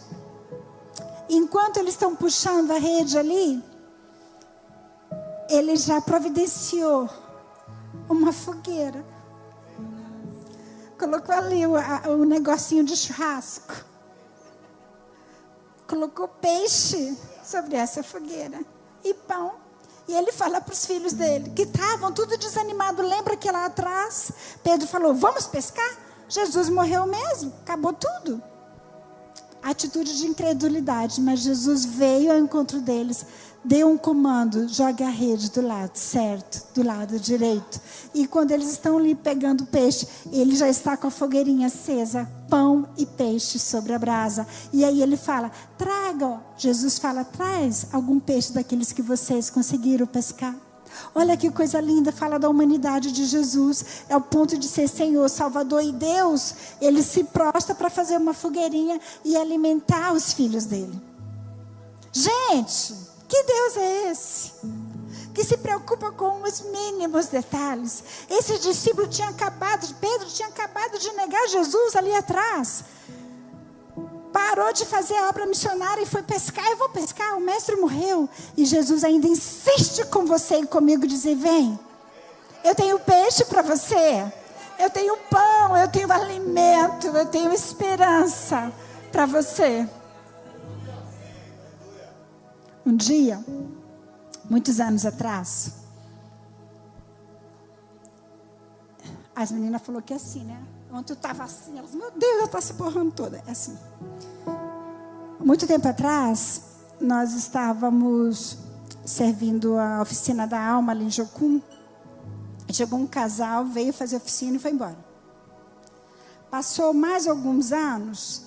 E enquanto eles estão puxando a rede ali, ele já providenciou uma fogueira. Colocou ali o negocinho de churrasco. Colocou peixe sobre essa fogueira. E pão. E ele fala para os filhos dele, que estavam tudo desanimados. Lembra que lá atrás, Pedro falou, vamos pescar? Jesus morreu mesmo. Acabou tudo. Atitude de incredulidade. Mas Jesus veio ao encontro deles. Deu um comando, jogue a rede do lado certo, do lado direito. E quando eles estão ali pegando peixe, ele já está com a fogueirinha acesa, pão e peixe sobre a brasa. E aí ele fala, traga, ó. Jesus fala, traz algum peixe daqueles que vocês conseguiram pescar. Olha que coisa linda, fala da humanidade de Jesus, é o ponto de ser Senhor, Salvador e Deus. Ele se prostra para fazer uma fogueirinha e alimentar os filhos dele. Gente, que Deus é esse? Que se preocupa com os mínimos detalhes. Esse discípulo Pedro tinha acabado de negar Jesus ali atrás. Parou de fazer a obra missionária e foi pescar. Eu vou pescar, o mestre morreu. E Jesus ainda insiste com você e comigo, dizer, vem. Eu tenho peixe para você. Eu tenho pão, eu tenho alimento, eu tenho esperança para você. Um dia, muitos anos atrás, as meninas falaram que é assim, né? Ontem eu estava assim, elas, meu Deus, ela está se borrando toda. É assim. Muito tempo atrás, nós estávamos servindo a oficina da alma ali em Jocum. Chegou um casal, veio fazer oficina e foi embora. Passou mais alguns anos,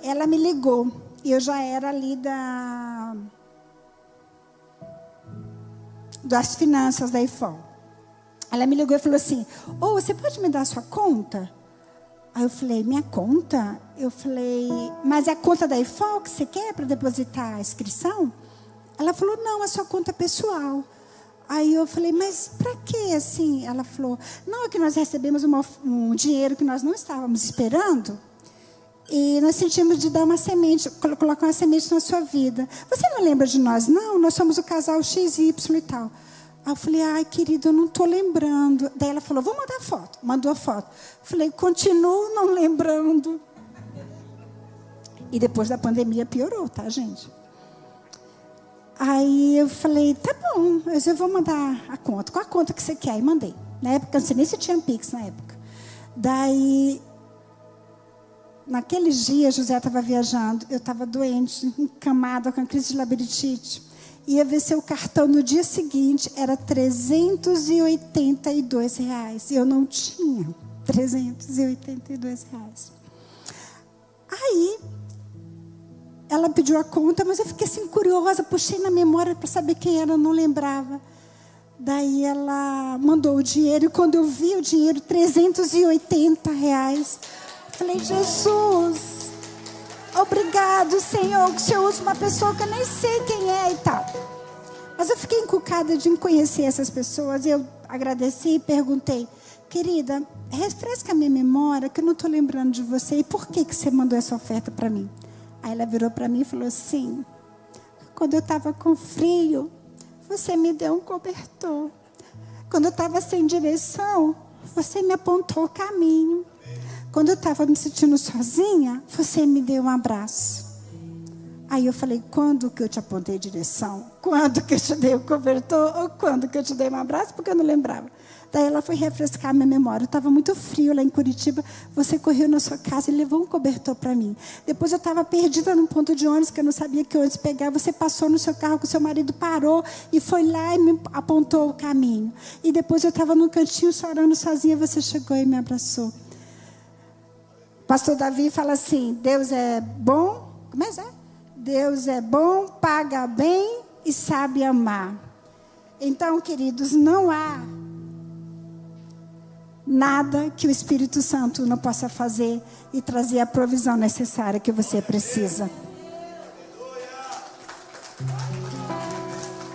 ela me ligou. E eu já era ali das finanças da IFOL. Ela me ligou e falou assim, você pode me dar a sua conta? Aí eu falei, minha conta? Eu falei, mas é a conta da IFOL que você quer para depositar a inscrição? Ela falou, não, a sua conta pessoal. Aí eu falei, mas para que assim? Ela falou, não, é que nós recebemos um dinheiro que nós não estávamos esperando. E nós sentimos de dar uma semente, colocar uma semente na sua vida. Você não lembra de nós? Não, nós somos o casal XY e tal. Aí eu falei, ai, querido, eu não estou lembrando. Daí ela falou, vou mandar foto. Mandou a foto. Falei, continuo não lembrando. E depois da pandemia piorou, tá, gente? Aí eu falei, tá bom, eu vou mandar a conta. Qual a conta que você quer? E mandei. Na época, não sei nem se tinha Pix na época. Daí, naqueles dias, José estava viajando. Eu estava doente, encamada, com crise de labirintite. Ia ver seu cartão no dia seguinte, era R$382. E eu não tinha R$382. Aí, ela pediu a conta, mas eu fiquei assim curiosa, puxei na memória para saber quem era, não lembrava. Daí ela mandou o dinheiro, e quando eu vi o dinheiro, R$380, falei, Jesus, obrigado, Senhor, que o Senhor usa uma pessoa que eu nem sei quem é e tal. Mas eu fiquei encucada de conhecer essas pessoas, e eu agradeci e perguntei, querida, refresca a minha memória, que eu não estou lembrando de você, e por que você mandou essa oferta para mim? Aí ela virou para mim e falou assim: quando eu estava com frio, você me deu um cobertor. Quando eu estava sem direção, você me apontou o caminho. Quando eu estava me sentindo sozinha, você me deu um abraço. Aí eu falei: quando que eu te apontei direção? Quando que eu te dei o cobertor? Ou quando que eu te dei um abraço? Porque eu não lembrava. Daí ela foi refrescar a minha memória. Eu estava muito frio lá em Curitiba. Você correu na sua casa e levou um cobertor para mim. Depois eu estava perdida num ponto de ônibus, que eu não sabia que ônibus pegar. Você passou no seu carro, que o seu marido parou e foi lá e me apontou o caminho. E depois eu estava num cantinho chorando sozinha. Você chegou e me abraçou. Pastor Davi fala assim: Deus é bom. Como é que é? Deus é bom, paga bem e sabe amar. Então, queridos, não há nada que o Espírito Santo não possa fazer e trazer a provisão necessária que você precisa.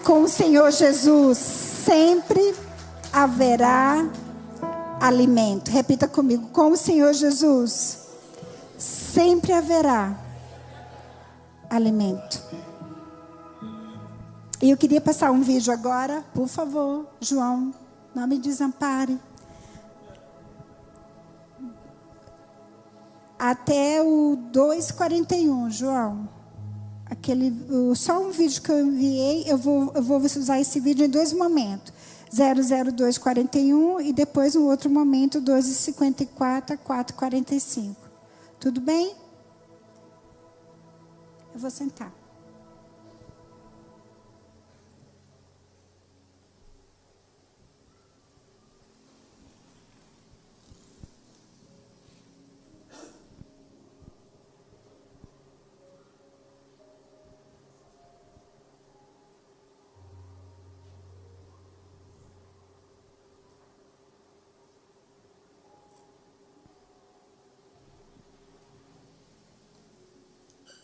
Com o Senhor Jesus sempre haverá alimento. Repita comigo: com o Senhor Jesus sempre haverá alimento. E eu queria passar um vídeo agora, por favor, João, não me desampare. Até o 2:41, João. Só um vídeo que eu enviei, eu vou usar esse vídeo em dois momentos. 002:41 e depois um outro momento, 2:54 a 4:45. Tudo bem? Eu vou sentar.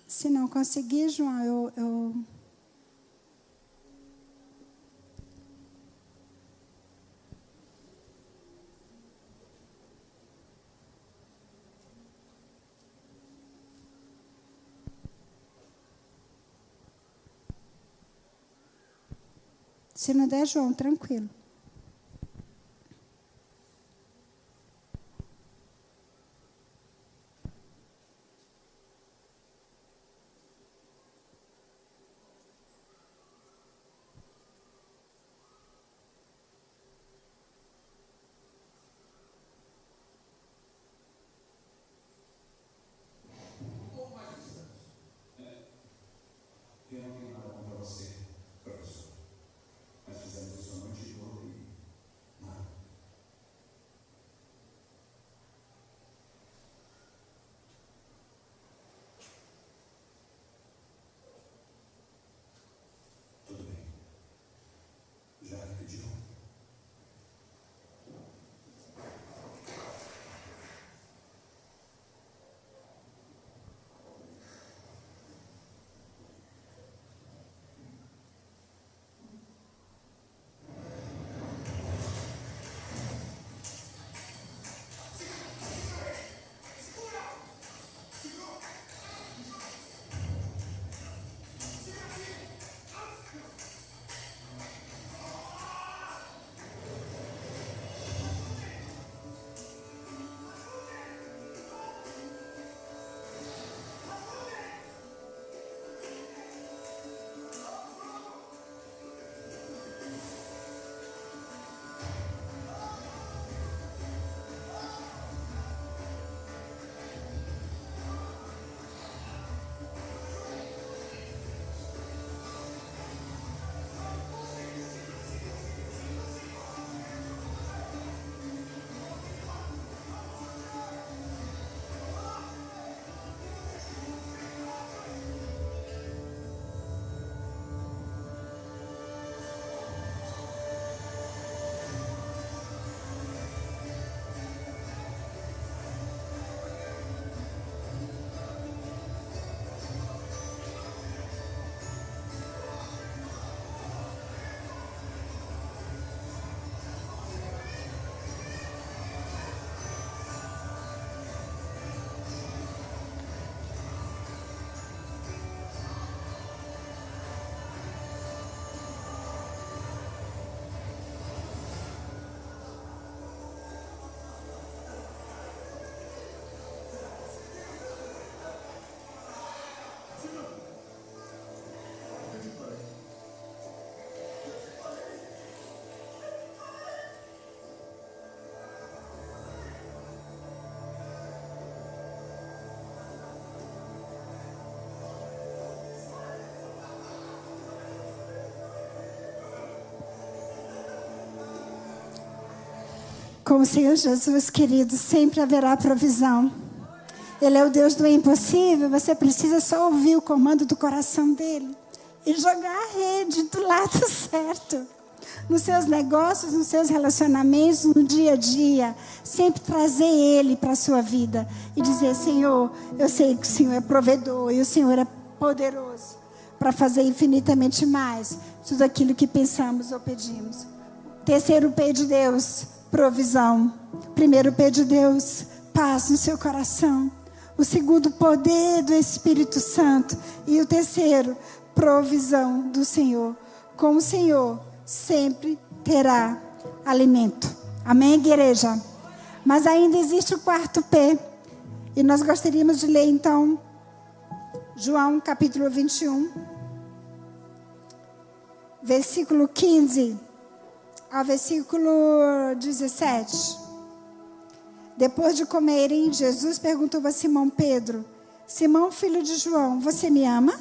Se não conseguir, João, se não der, João, tranquilo. Eu não tenho nada contra você, professor. Nós fizemos isso a noite toda. Com o Senhor Jesus, querido, sempre haverá provisão. Ele é o Deus do impossível. Você precisa só ouvir o comando do coração dele e jogar a rede do lado certo. Nos seus negócios, nos seus relacionamentos, no dia a dia. Sempre trazer ele para a sua vida e dizer: Senhor, eu sei que o Senhor é provedor e o Senhor é poderoso para fazer infinitamente mais tudo aquilo que pensamos ou pedimos. Terceiro P de Deus, provisão. Primeiro P de Deus, paz no seu coração. O segundo, poder do Espírito Santo. E o terceiro, provisão do Senhor. Com o Senhor sempre terá alimento. Amém, igreja? Mas ainda existe o quarto P. E nós gostaríamos de ler então João capítulo 21, versículo 15 ao versículo 17. Depois de comerem, Jesus perguntou a Simão Pedro: Simão, filho de João, você me ama?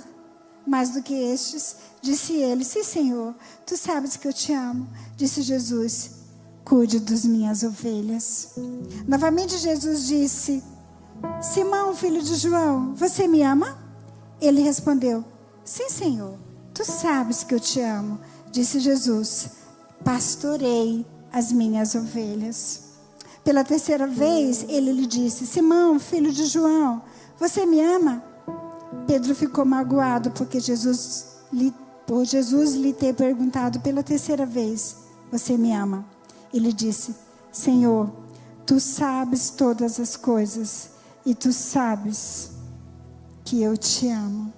Mais do que estes? Disse ele: sim, Senhor, tu sabes que eu te amo. Disse Jesus: cuide das minhas ovelhas. Novamente Jesus disse: Simão, filho de João, você me ama? Ele respondeu: sim, Senhor, tu sabes que eu te amo. Disse Jesus: pastorei as minhas ovelhas. Pela terceira vez ele lhe disse: Simão, filho de João, você me ama? Pedro ficou magoado porque Jesus lhe ter perguntado pela terceira vez: você me ama? Ele disse: Senhor, tu sabes todas as coisas e tu sabes que eu te amo.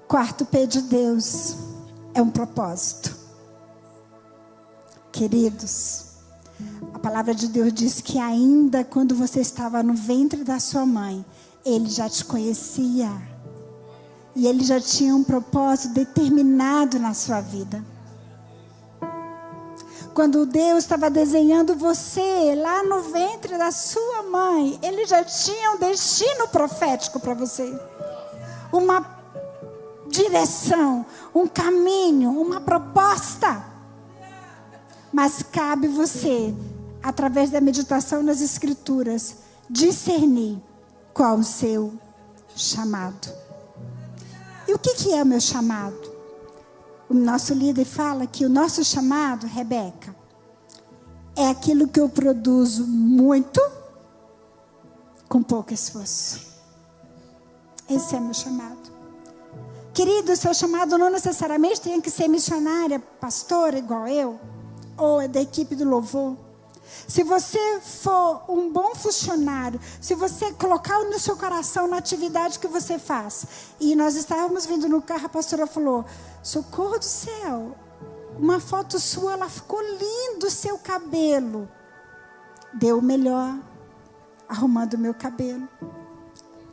Quarto P de Deus é um propósito. Queridos, a palavra de Deus diz que ainda quando você estava no ventre da sua mãe, Ele já te conhecia. E Ele já tinha um propósito determinado na sua vida. Quando Deus estava desenhando você lá no ventre da sua mãe, Ele já tinha um destino profético para você. Uma direção, um caminho, uma proposta. Mas cabe você, através da meditação nas Escrituras, discernir qual o seu chamado. E o que é o meu chamado? O nosso líder fala que o nosso chamado, Rebeca, é aquilo que eu produzo muito com pouco esforço. Esse é meu chamado. Querido, o seu chamado não necessariamente tem que ser missionária, pastora, igual eu, ou é da equipe do louvor. Se você for um bom funcionário, se você colocar no seu coração na atividade que você faz. E nós estávamos vindo no carro, a pastora falou: socorro do céu, uma foto sua, ela ficou lindo o seu cabelo. Deu o melhor, arrumando o meu cabelo.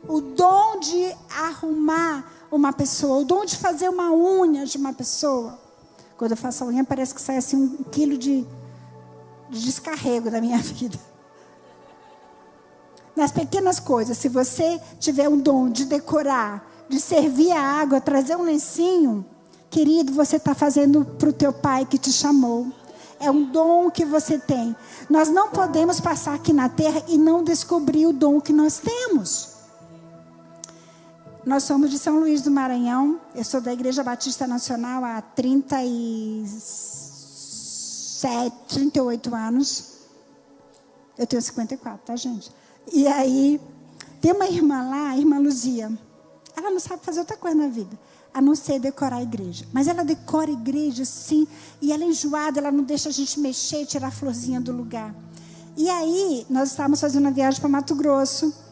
O dom de arrumar uma pessoa, o dom de fazer uma unha de uma pessoa. Quando eu faço a unha, parece que sai assim 1 quilo de descarrego da minha vida. Nas pequenas coisas, se você tiver um dom de decorar, de servir a água, trazer um lencinho, querido, você está fazendo para o teu pai que te chamou. É um dom que você tem. Nós não podemos passar aqui na terra e não descobrir o dom que nós temos. Nós somos de São Luís do Maranhão. Eu sou da Igreja Batista Nacional há 38 anos. Eu tenho 54, tá, gente? E aí, tem uma irmã lá, a irmã Luzia. Ela não sabe fazer outra coisa na vida, a não ser decorar a igreja. Mas ela decora a igreja, sim. E ela é enjoada, ela não deixa a gente mexer e tirar a florzinha do lugar. E aí, nós estávamos fazendo uma viagem para Mato Grosso.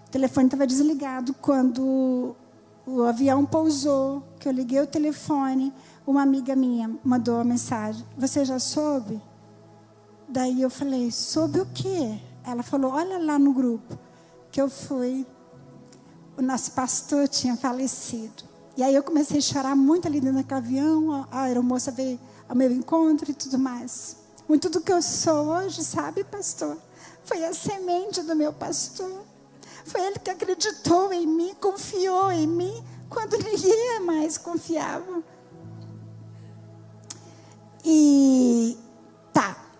O telefone estava desligado. Quando o avião pousou, que eu liguei o telefone, uma amiga minha mandou uma mensagem: você já soube? Daí eu falei: soube o quê? Ela falou: olha lá no grupo que eu fui, o nosso pastor tinha falecido. E aí eu comecei a chorar muito ali dentro daquele avião. A aeromoça veio ao meu encontro e tudo mais. Muito do que eu sou hoje, sabe, pastor? Foi a semente do meu pastor. Foi ele que acreditou em mim, confiou em mim, quando ninguém mais confiava. E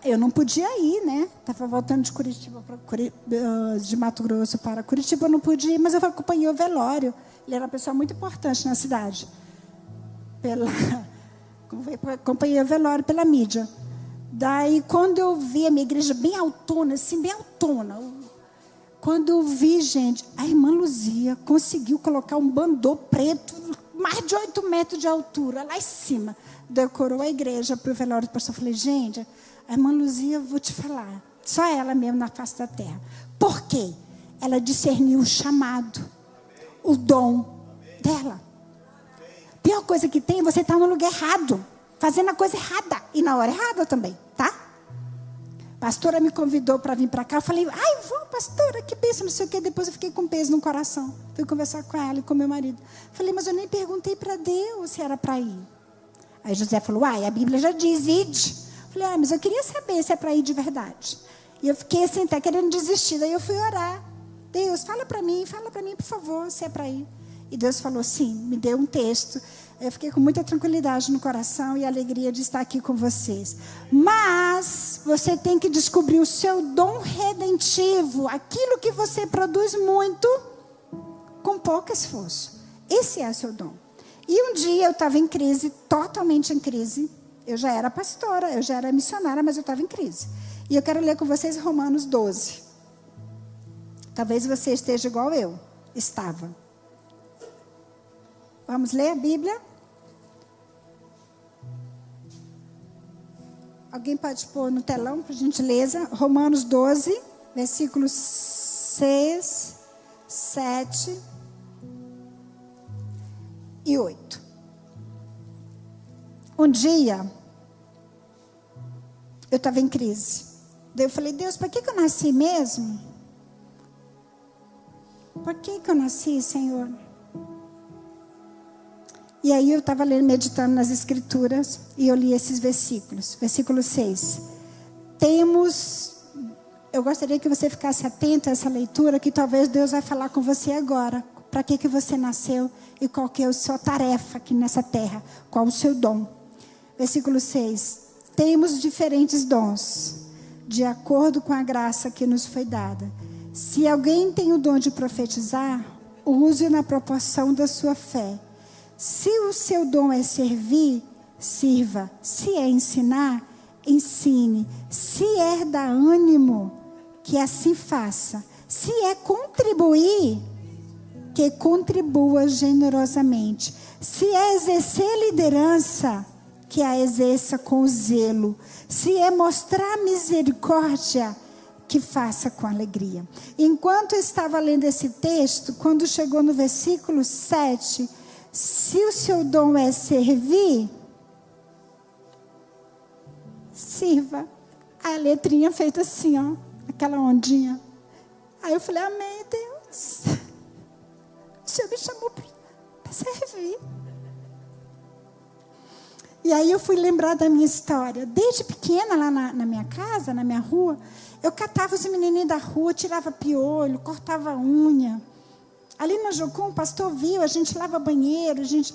eu não podia ir, né? Estava voltando de Curitiba de Mato Grosso para Curitiba, eu não podia ir, mas eu acompanhei o velório. Ele era uma pessoa muito importante na cidade. Acompanhei o velório pela mídia. Daí, quando eu vi a minha igreja bem altona, assim, bem altona, quando eu vi, gente, a irmã Luzia conseguiu colocar um bandô preto, mais de 8 metros de altura, lá em cima. Decorou a igreja para o velório do pastor. Eu falei, gente, a irmã Luzia, vou te falar, só ela mesmo na face da terra. Por quê? Ela discerniu o chamado, o dom dela. A pior coisa que tem é você estar no lugar errado, fazendo a coisa errada, e na hora errada também, tá? A pastora me convidou para vir para cá, eu falei, vou, pastora, que bênção, não sei o quê. Depois eu fiquei com peso no coração, fui conversar com ela e com meu marido. Falei, mas eu nem perguntei para Deus se era para ir. Aí José falou, a Bíblia já diz, ide. Falei, mas eu queria saber se é para ir de verdade. E eu fiquei assim, até querendo desistir. Daí eu fui orar. Deus, fala para mim, por favor, se é para ir. E Deus falou, sim, me deu um texto. Eu fiquei com muita tranquilidade no coração e alegria de estar aqui com vocês. Mas você tem que descobrir o seu dom redentivo, aquilo que você produz muito, com pouco esforço. Esse é o seu dom. E um dia eu estava em crise, totalmente em crise. Eu já era pastora, eu já era missionária, mas eu estava em crise. E eu quero ler com vocês Romanos 12. Talvez você esteja igual eu estava. Vamos ler a Bíblia? Alguém pode pôr no telão, por gentileza? Romanos 12, versículos 6, 7 e 8. Um dia, eu estava em crise. Daí eu falei, Deus, por que eu nasci mesmo? Por que eu nasci, Senhor? E aí eu estava meditando nas Escrituras e eu li esses versículos. Versículo 6. Eu gostaria que você ficasse atento a essa leitura, que talvez Deus vai falar com você agora. Para que você nasceu e qual que é a sua tarefa aqui nessa terra. Qual o seu dom. Versículo 6. Temos diferentes dons, de acordo com a graça que nos foi dada. Se alguém tem o dom de profetizar, use-o na proporção da sua fé. Se o seu dom é servir, sirva. Se é ensinar, ensine. Se é dar ânimo, que assim faça. Se é contribuir, que contribua generosamente. Se é exercer liderança, que a exerça com zelo. Se é mostrar misericórdia, que faça com alegria. Enquanto eu estava lendo esse texto, quando chegou no versículo 7, se o seu dom é servir, sirva. A letrinha feita assim, ó, aquela ondinha. Aí eu falei, amém, Deus. O Senhor me chamou para servir. E aí eu fui lembrar da minha história. Desde pequena, lá na minha casa, na minha rua, eu catava os menininhos da rua, tirava piolho, cortava unha. Ali na Jocum, o pastor viu, a gente lava banheiro, a gente...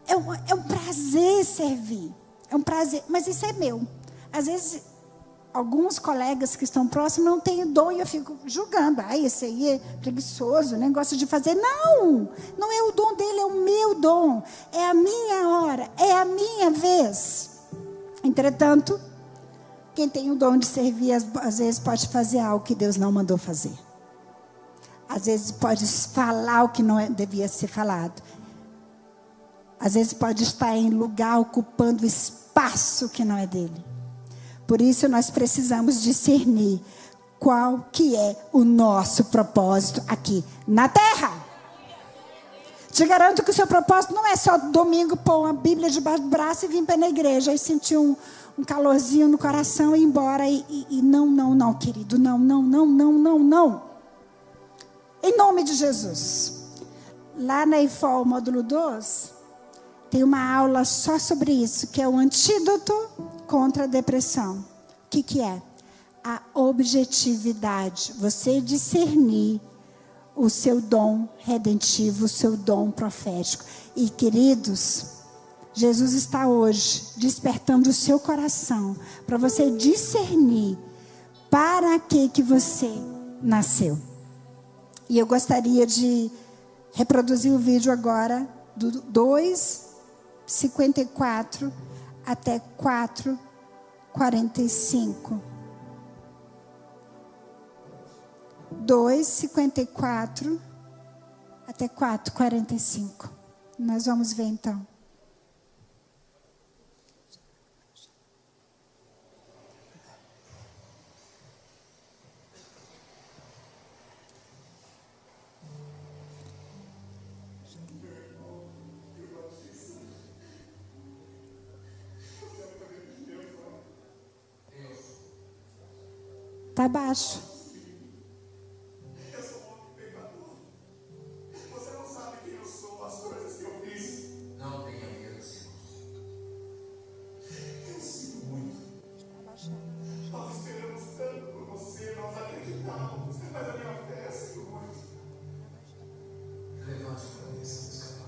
É um prazer servir. É um prazer, mas isso é meu. Às vezes, alguns colegas que estão próximos não têm o dom e eu fico julgando. Esse aí é preguiçoso, nem gosta de fazer. Não é o dom dele, é o meu dom. É a minha hora, é a minha vez. Entretanto, quem tem o dom de servir, às vezes pode fazer algo que Deus não mandou fazer. Às vezes pode falar o que não devia ser falado. Às vezes pode estar em lugar ocupando espaço que não é dele. Por isso nós precisamos discernir qual que é o nosso propósito aqui na terra. Te garanto que o seu propósito não é só domingo pôr uma Bíblia debaixo do braço e vir para a igreja e sentir um calorzinho no coração e ir embora. E não, querido, não. Em nome de Jesus. Lá na IFOL, módulo 2, tem uma aula só sobre isso, que é o antídoto contra a depressão. O que é? A objetividade. Você discernir o seu dom redentivo, o seu dom profético. E, queridos, Jesus está hoje despertando o seu coração para você discernir para que você nasceu. E eu gostaria de reproduzir o vídeo agora do 2:54 até 4:45. 2:54 até 4:45. Nós vamos ver então. Está baixo. Eu sou um homem pecador. Você não sabe quem eu sou, as coisas que eu fiz. Não tenha medo, Senhor. Eu sinto muito. Nós esperamos tanto por você, nós acreditávamos. Mas a minha fé sinto muito. Levante a cabeça, meus cavalos.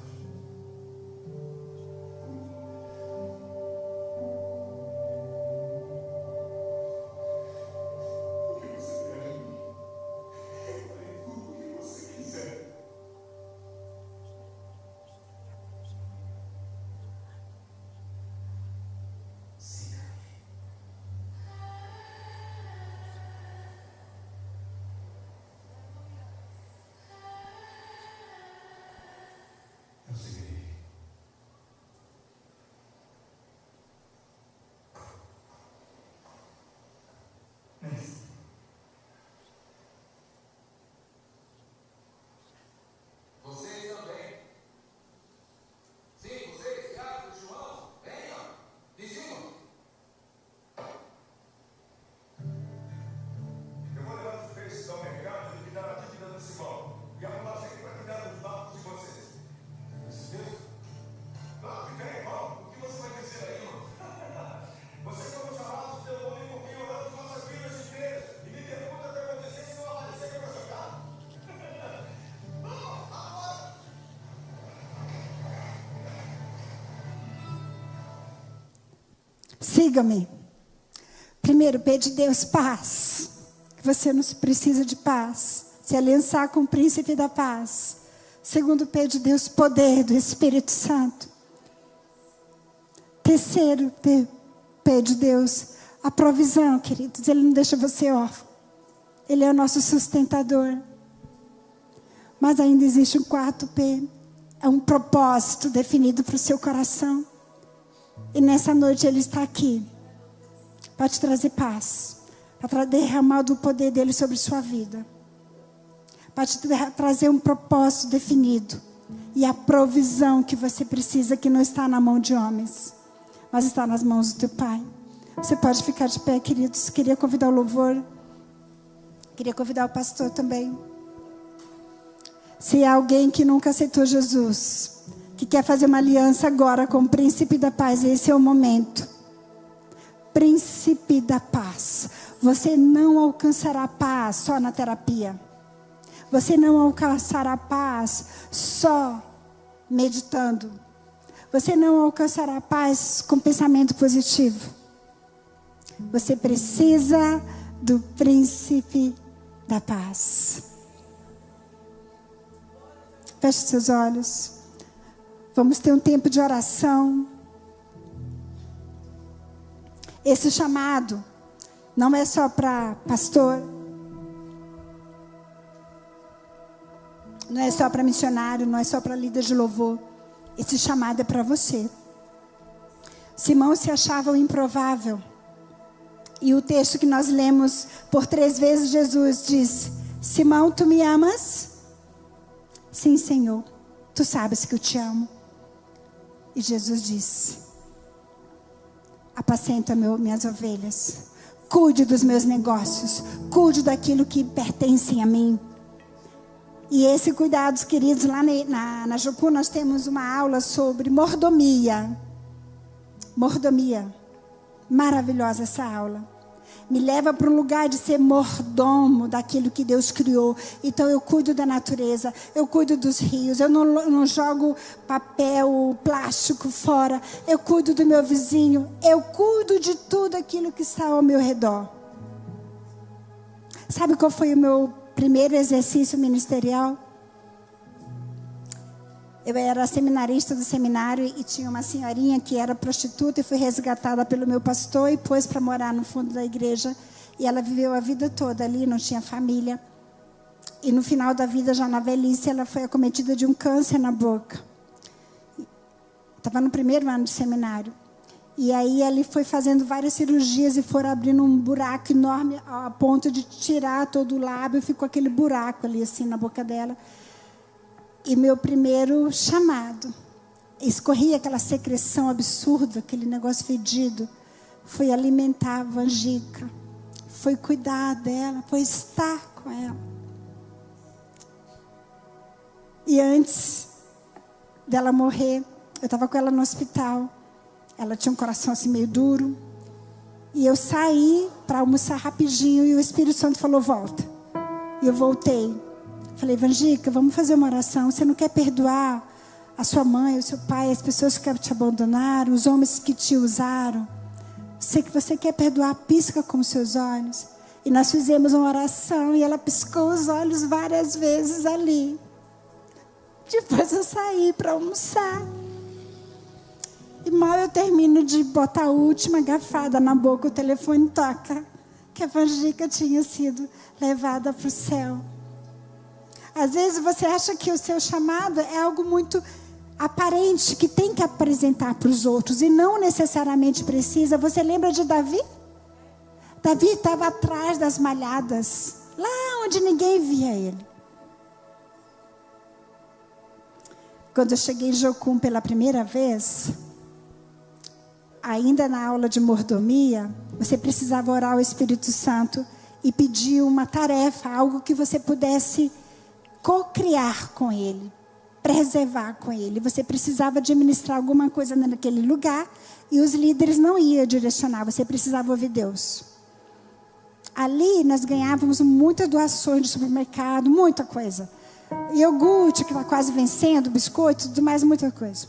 Vocês também. Sim, vocês, Tiago, João, venham, de cima. Eu vou levar os peixes ao mercado e liquidar a dívida do Simão. E arrumar gente para cuidar dos barcos de vocês. Isso mesmo? Claro que vem, irmão. O que você vai dizer aí, irmão? Vocês foram chamados pelo homem por quem oramos nossas vidas de igreja. E me pergunta o que aconteceu se não aparecer que eu vou jogar. Siga-me. Primeiro, pede a Deus paz. Você não precisa de paz. Se aliançar com o príncipe da paz. Segundo, pede a Deus poder do Espírito Santo. Terceiro, pede a Deus a provisão, queridos. Ele não deixa você órfão. Ele é o nosso sustentador. Mas ainda existe um quarto P. É um propósito definido para o seu coração. E nessa noite Ele está aqui para te trazer paz, para derramar do poder dEle sobre sua vida, para te trazer um propósito definido e a provisão que você precisa, que não está na mão de homens, mas está nas mãos do teu Pai. Você pode ficar de pé, queridos. Queria convidar o louvor, queria convidar o pastor também. Se há alguém que nunca aceitou Jesus, que quer fazer uma aliança agora com o príncipe da paz, esse é o momento. Príncipe da paz. Você não alcançará paz só na terapia. Você não alcançará paz só meditando. Você não alcançará paz com pensamento positivo. Você precisa do príncipe da paz. Feche seus olhos. Vamos ter um tempo de oração. Esse chamado não é só para pastor. Não é só para missionário, não é só para líder de louvor. Esse chamado é para você. Simão se achava o improvável. E o texto que nós lemos por 3 vezes, Jesus diz: Simão, tu me amas? Sim, Senhor. Tu sabes que eu te amo. E Jesus disse: apacenta minhas ovelhas. Cuide dos meus negócios. Cuide daquilo que pertencem a mim. E esse cuidado, queridos, lá na Jucu nós temos uma aula sobre mordomia. Mordomia. Maravilhosa essa aula. Me leva para um lugar de ser mordomo daquilo que Deus criou. Então eu cuido da natureza, eu cuido dos rios, eu não jogo papel, plástico fora. Eu cuido do meu vizinho, eu cuido de tudo aquilo que está ao meu redor. Sabe qual foi o meu primeiro exercício ministerial? Eu era seminarista do seminário e tinha uma senhorinha que era prostituta e foi resgatada pelo meu pastor e pôs para morar no fundo da igreja. E ela viveu a vida toda ali, não tinha família. E no final da vida, já na velhice, ela foi acometida de um câncer na boca. Estava no primeiro ano de seminário. E aí ele foi fazendo várias cirurgias e foram abrindo um buraco enorme a ponto de tirar todo o lábio. E ficou aquele buraco ali assim na boca dela. E meu primeiro chamado, escorria aquela secreção absurda, aquele negócio fedido, foi alimentar a Vangica, foi cuidar dela, foi estar com ela. E antes dela morrer, eu estava com ela no hospital, ela tinha um coração assim meio duro, e eu saí para almoçar rapidinho e o Espírito Santo falou, volta. E eu voltei. Falei, Vangica, vamos fazer uma oração. Você não quer perdoar a sua mãe, o seu pai, as pessoas que te abandonaram, os homens que te usaram? Sei que você quer perdoar, pisca com os seus olhos. E nós fizemos uma oração e ela piscou os olhos várias vezes ali. Depois eu saí para almoçar. E mal eu termino de botar a última garfada na boca, o telefone toca. Que a Vangica tinha sido levada para o céu. Às vezes você acha que o seu chamado é algo muito aparente, que tem que apresentar para os outros, e não necessariamente precisa. Você lembra de Davi? Davi estava atrás das malhadas, lá onde ninguém via ele. Quando eu cheguei em Jocum pela primeira vez, ainda na aula de mordomia, você precisava orar ao Espírito Santo e pedir uma tarefa, algo que você pudesse co-criar com ele, preservar com ele. Você precisava administrar alguma coisa naquele lugar e os líderes não iam direcionar, você precisava ouvir Deus. Ali nós ganhávamos muitas doações de supermercado, muita coisa. Iogurte, que está quase vencendo, biscoito, tudo mais, muita coisa.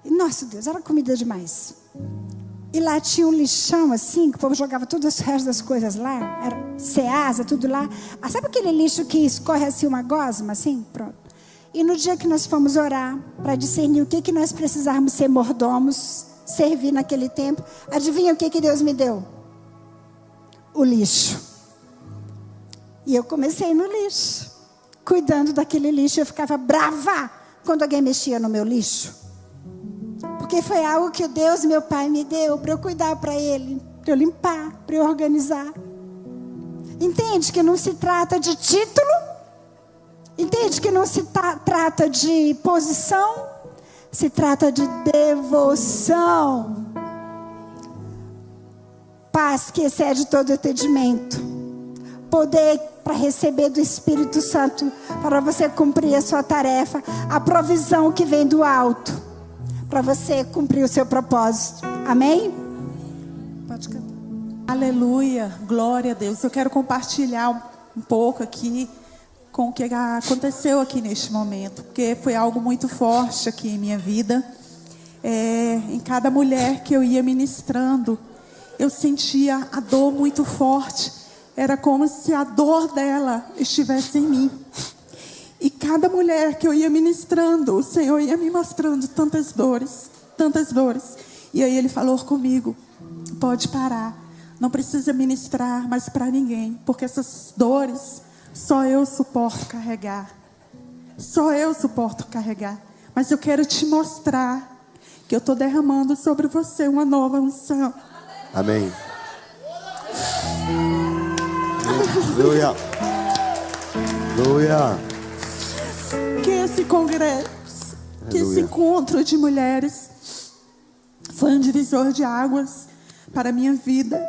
E, nossa Deus, era comida demais. E lá tinha um lixão assim, que o povo jogava todas as restos das coisas lá. Era Ceasa, tudo lá. Ah, sabe aquele lixo que escorre assim uma gosma, assim? Pronto. E no dia que nós fomos orar, para discernir o que nós precisávamos ser mordomos, servir naquele tempo, adivinha o que Deus me deu? O lixo. E eu comecei no lixo, cuidando daquele lixo. Eu ficava brava quando alguém mexia no meu lixo. Porque foi algo que Deus, meu pai, me deu para eu cuidar para ele, para eu limpar, para eu organizar. Entende que não se trata de título? Entende que não se trata de posição? Se trata de devoção. Paz que excede todo entendimento. Poder para receber do Espírito Santo, para você cumprir a sua tarefa. A provisão que vem do alto, para você cumprir o seu propósito. Amém? Pode cantar. Aleluia, glória a Deus. Eu quero compartilhar um pouco aqui com o que aconteceu aqui neste momento, porque foi algo muito forte aqui em minha vida. Em cada mulher que eu ia ministrando, eu sentia a dor muito forte. Era como se a dor dela estivesse em mim. E cada mulher que eu ia ministrando, o Senhor ia me mostrando tantas dores, tantas dores. E aí Ele falou comigo, pode parar, não precisa ministrar mais para ninguém, porque essas dores só eu suporto carregar. Só eu suporto carregar. Mas eu quero te mostrar que eu estou derramando sobre você uma nova unção. Amém. Aleluia. Aleluia. Que esse congresso, que esse encontro de mulheres foi um divisor de águas para a minha vida.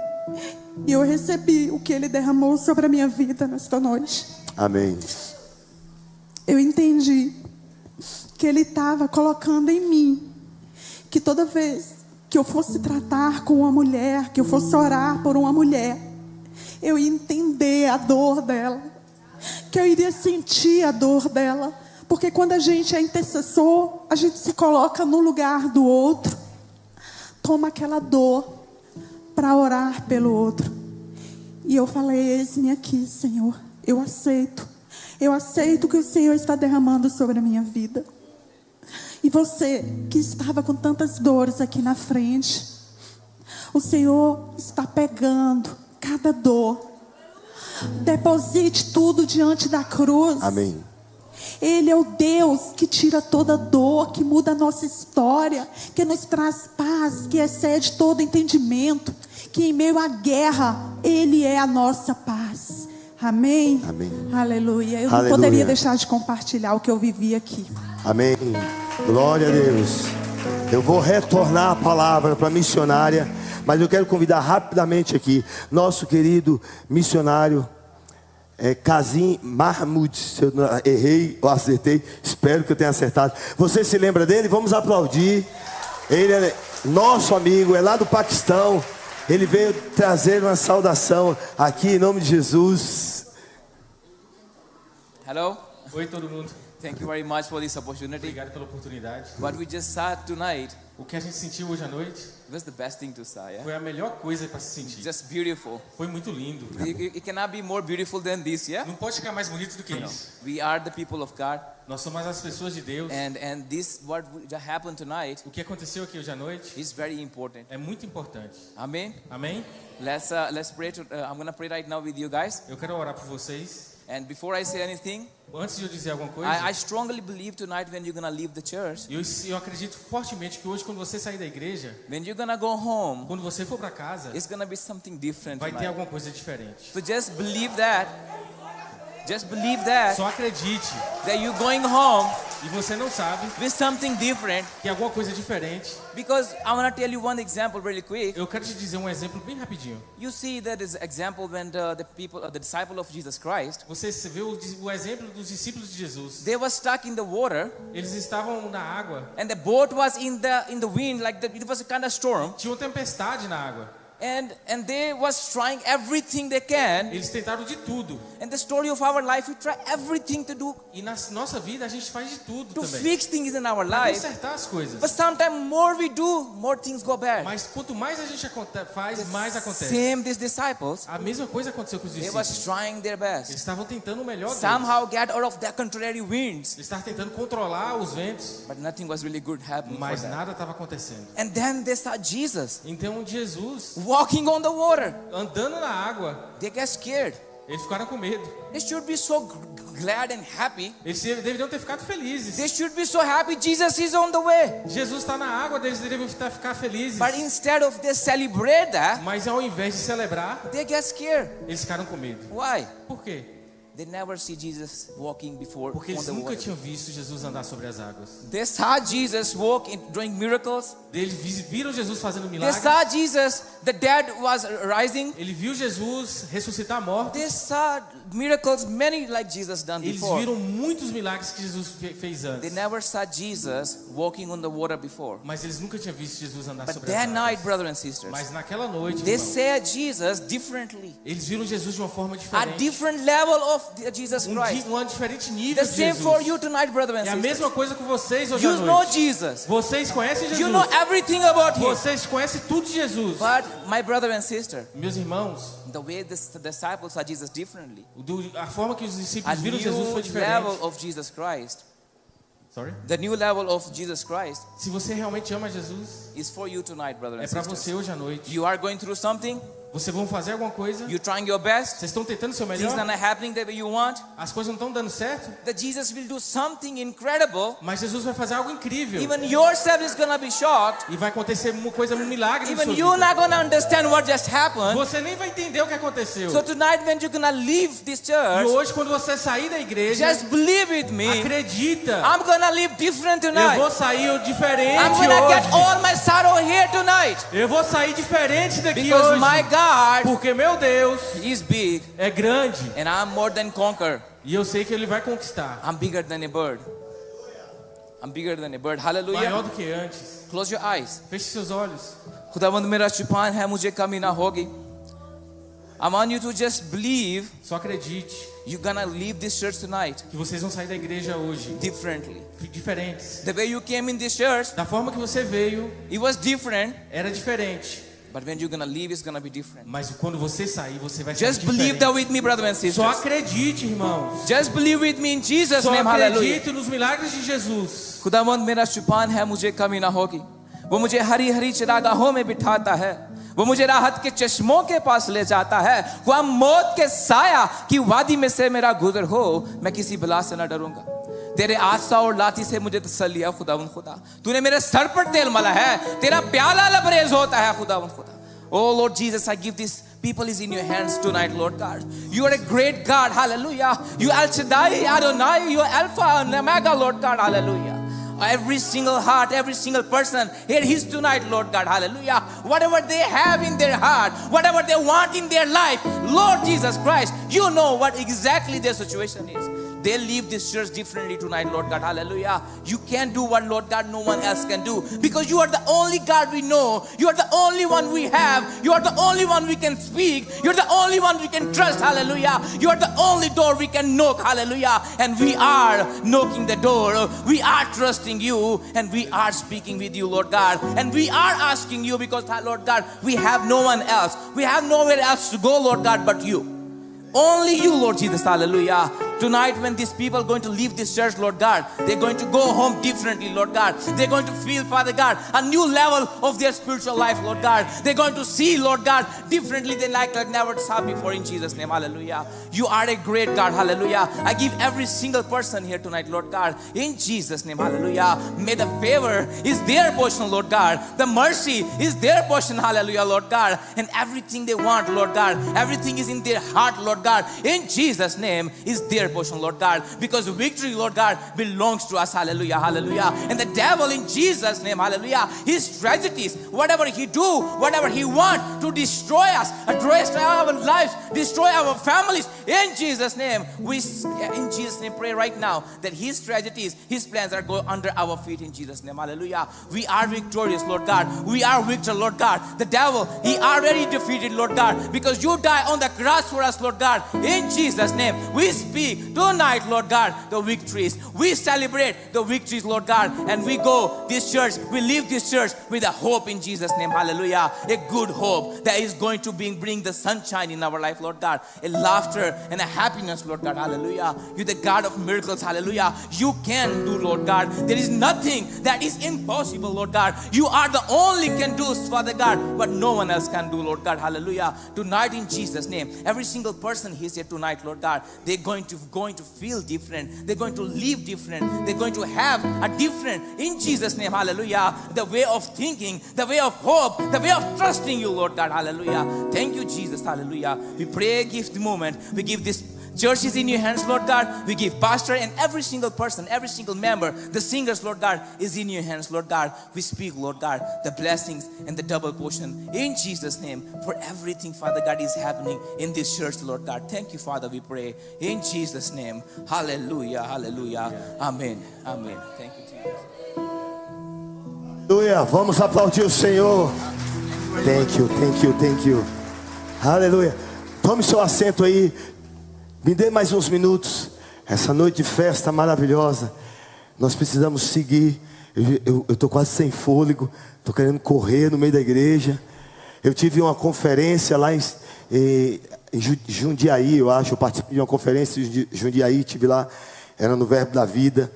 E eu recebi o que Ele derramou sobre a minha vida nesta noite. Amém. Eu entendi que Ele estava colocando em mim, que toda vez que eu fosse tratar com uma mulher, que eu fosse orar por uma mulher, eu ia entender a dor dela, que eu iria sentir a dor dela, porque quando a gente é intercessor, a gente se coloca no lugar do outro, toma aquela dor para orar pelo outro. E eu falei: eis-me aqui, Senhor, eu aceito o que o Senhor está derramando sobre a minha vida. E você que estava com tantas dores aqui na frente, o Senhor está pegando cada dor. Deposite tudo diante da cruz. Amém. Ele é o Deus que tira toda dor, que muda a nossa história, que nos traz paz, que excede todo entendimento, que em meio à guerra, Ele é a nossa paz. Amém? Amém. Aleluia. Eu não Aleluia. poderia deixar de compartilhar o que eu vivi aqui. Amém. Glória a Deus. Eu vou retornar a palavra para a missionária, mas eu quero convidar rapidamente aqui nosso querido missionário Kazim Mahmoud. Se eu errei ou acertei, espero que eu tenha acertado. Você se lembra dele? Vamos aplaudir. Ele é nosso amigo, é lá do Paquistão. Ele veio trazer uma saudação aqui em nome de Jesus. Hello. Oi, todo mundo. Thank you very much for this opportunity. Obrigado pela oportunidade. What we just saw tonight O que a gente sentiu hoje à noite was the best thing to see. Yeah? foi a melhor coisa para se sentir. Just beautiful. Foi muito lindo. It cannot be more beautiful than this, yeah? Não pode ficar mais bonito do que isso. We are the people of God, Nós somos as pessoas de Deus. and this what happened tonight O que aconteceu aqui hoje à noite is very important. é muito importante. Amen. Amém? Let's pray. I'm gonna pray right now with you guys. Eu quero orar por vocês. And before I say anything, Antes de eu dizer alguma coisa, I strongly believe tonight when you're gonna leave the church, eu acredito fortemente que hoje, quando você sair da igreja, when you're gonna go home, quando você for para casa, it's gonna be something different vai ter tonight. alguma coisa diferente. So just believe that. Just believe that Só acredite. you're going home E você não sabe with something different. que é alguma coisa diferente. Because I want to tell you one example really quick. Eu quero te dizer um exemplo bem rapidinho. You see that is example when the disciple of Jesus Christ, Você vê o exemplo dos discípulos de Jesus. they were stuck in the water, Eles estavam na água. and the boat was in the wind, like it was a kind of storm, Tinha uma tempestade na água. and they was trying everything they can. Eles tentaram de tudo. And the story of our life, we try everything to do E na nossa vida a gente faz de tudo to também. fix things in our Pra life. consertar as coisas. But sometimes more we do, more things go bad. Mas quanto mais a gente faz, mais acontece. Same these disciples, A mesma coisa aconteceu com os they was discípulos. trying their Eles best. estavam tentando o melhor deles. Somehow get out of the contrary winds, Eles estavam tentando controlar os ventos, but nothing was really good happening for mas them. nada estava acontecendo. And then they saw Jesus Então Jesus, walking on the water. andando na água, They get scared. eles ficaram com medo. They should be so glad and happy. Eles deveriam ter ficado felizes. They should be so happy Jesus is on the way. Jesus está na água, eles deveriam ficar felizes. But instead of they celebrate that, Mas ao invés de celebrar, they get scared. eles ficaram com medo. Why? Por quê? They never see Jesus walking before Porque on eles the nunca water. tinham visto Jesus andar sobre as águas. They saw Jesus walk in, doing miracles. Eles viram Jesus fazendo They milagres. saw Jesus, the dead was rising. Ele viu Jesus ressuscitar mortos. They saw miracles, many like Jesus done Eles before. viram muitos milagres que Jesus fez They antes. never saw Jesus walking on the water before. Mas eles nunca tinham visto Jesus andar But sobre as that night, águas. brothers and sisters, Mas naquela noite, they irmão, saw Jesus differently. eles viram Jesus de uma forma A diferente. different level of Jesus Christ. Um diferente nível The de same Jesus. for you tonight, brothers É a and mesma sisters. coisa com vocês hoje à You know noite. Jesus. Vocês conhecem You know Jesus. everything about Him. Vocês conhecem tudo de Jesus. But my brother and sister, Meus irmãos, the way the disciples saw Jesus differently, a forma que os a discípulos viram new Jesus foi diferente. level of Jesus Christ, Sorry? the new level of Jesus Christ Se você realmente ama Jesus, is for you tonight, brother é and para sisters. você hoje à noite. You are going through something, Vocês vão fazer alguma coisa, you're trying your best, vocês estão tentando o seu things melhor, are not happening the way you want, as coisas não estão dando certo, that Jesus will do something incredible. mas Jesus vai fazer algo incrível. Even yourself is gonna be shocked. E vai acontecer uma coisa, um milagre na Even sua you're vida. not gonna understand what just happened. Você nem vai entender o que aconteceu. So tonight when you're gonna leave this E church, hoje, quando você sair da igreja, just believe with me, acredita, I'm gonna live different eu tonight. vou sair diferente I'm gonna get hoje. all my sorrow here tonight. Eu vou sair diferente daqui Because hoje. my God Porque meu Deus is big é grande. and I'm more than conquer. E eu sei que Ele vai conquistar. I'm bigger than a bird. I'm bigger than a bird. maior Hallelujah. do que antes. Close your eyes. Feche seus olhos. खुदावंद मेरा छुपान है, मुझे कमी ना होगी. I want you to just believe Só acredite you're gonna leave this church tonight que vocês vão sair da igreja hoje differently. diferentes. The way you came in this church, Da forma que você veio, it was different. era diferente. But when you're gonna leave, it's gonna be different. Mas quando você sair, você vai sair Just believe diferente. that with me, brothers and Só sisters. acredite, irmãos. Just believe with me in Jesus' Só name. Hallelujah. acredite nos milagres de Jesus. खुदावंद मेरा छुपान है, मुझे कमी ना होगी. वो मुझे हरी हरी चरागाहों में बिठाता है. वो मुझे राहत के चश्मों के पास ले जाता है. वह मौत के साया की वादी में से मेरा गुजर हो, मैं किसी बला से न डरूंगा. तेरे आसा और लाठी से मुझे तसल्ली है खुदावंद खुदा. तूने मेरे सर पर तेल मला है. तेरा प्याला लबरेज होता है खुदावंद खुदा. Oh Lord Jesus, I give this people is in your hands tonight, Lord God. You are a great God, hallelujah. You El Shaddai, Adonai, you are Alpha and Omega, Lord God, hallelujah. Every single heart, every single person here is tonight, Lord God, hallelujah. Whatever they have in their heart, whatever they want in their life, Lord Jesus Christ, you know what exactly their situation is. They leave this church differently tonight, Lord God, hallelujah. You can do what, Lord God, no one else can do. Because you are the only God we know. You are the only one we have. You are the only one we can speak. You are the only one we can trust, hallelujah. You are the only door we can knock, hallelujah. And we are knocking the door. We are trusting you and we are speaking with you, Lord God. And we are asking you because, Lord God, we have no one else. We have nowhere else to go, Lord God, but you. Only you, Lord Jesus, hallelujah. Tonight when these people are going to leave this church, Lord God, they're going to go home differently, Lord God. They're going to feel, Father God, a new level of their spiritual life, Lord God. They're going to see, Lord God, differently than like never saw before in Jesus' name, hallelujah. You are a great God, hallelujah. I give every single person here tonight, Lord God, in Jesus' name, hallelujah. May the favor is their portion, Lord God. The mercy is their portion, hallelujah, Lord God. And everything they want, Lord God, everything is in their heart, Lord God, in Jesus' name is their portion, Lord God, because victory, Lord God, belongs to us, hallelujah, hallelujah. And the devil in Jesus' name, hallelujah, his strategies, whatever he do, whatever he want to destroy us, destroy our lives, destroy our families, in Jesus' name, we in Jesus' name pray right now that his strategies, his plans are go under our feet in Jesus' name, hallelujah. We are victorious, Lord God. We are victor, Lord God. The devil, he already defeated, Lord God, because you died on the cross for us, Lord God. In Jesus' name, we speak tonight, Lord God, the victories. We celebrate the victories, Lord God, and we go this church, we leave this church with a hope in Jesus' name, hallelujah. A good hope that is going to bring the sunshine in our life, Lord God. A laughter and a happiness, Lord God, hallelujah. You're the God of miracles, hallelujah. You can do, Lord God. There is nothing that is impossible, Lord God. You are the only can do, Father God, but no one else can do, Lord God, hallelujah. Tonight in Jesus' name, every single person here tonight, Lord God, they're going to feel different. They're going to live different. They're going to have a different, in Jesus' name, hallelujah, the way of thinking, the way of hope, the way of trusting you, Lord God, hallelujah. Thank you, Jesus, hallelujah. We pray, give the moment. We give this church is in your hands, Lord God. We give pastor and every single person, every single member, the singers, Lord God, is in your hands, Lord God. We speak, Lord God, the blessings and the double portion in Jesus' name for everything, Father God, is happening in this church, Lord God. Thank you, Father, we pray in Jesus' name. Hallelujah, hallelujah. Amen, amen. Thank you, Jesus. Aleluia, vamos aplaudir o Senhor. Thank you, thank you, thank you. Aleluia. Tome seu assento aí. Me dê mais uns minutos. Essa noite de festa maravilhosa. Nós precisamos seguir. Eu estou quase sem fôlego. Estou querendo correr no meio da igreja. Eu tive uma conferência lá em Jundiaí, eu acho. Eu participei de uma conferência em Jundiaí. Estive lá. Era no Verbo da Vida.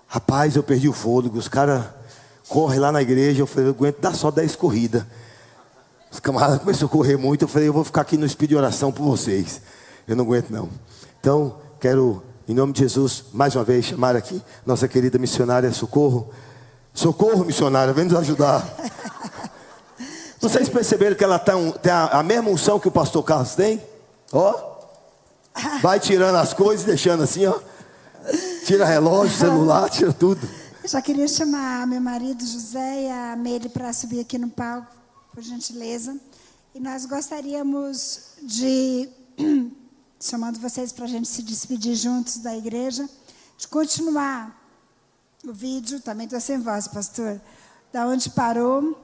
Rapaz, eu perdi o fôlego. Os caras correm lá na igreja. Eu falei, eu aguento dar só 10 corridas. Os camaradas começaram a correr muito. Eu falei, eu vou ficar aqui no espírito de oração por vocês. Eu não aguento não. Então, quero, em nome de Jesus, mais uma vez, chamar aqui nossa querida missionária Socorro. Socorro, missionária, vem nos ajudar. Vocês perceberam que ela tem a mesma unção que o pastor Carlos tem? Ó, vai tirando as coisas, deixando assim, ó. Tira relógio, celular, tira tudo. Eu já queria chamar meu marido José e a Meire para subir aqui no palco, por gentileza. E nós gostaríamos de, chamando vocês para a gente se despedir juntos da igreja, de continuar O vídeo também está sem voz, pastor. Da onde parou?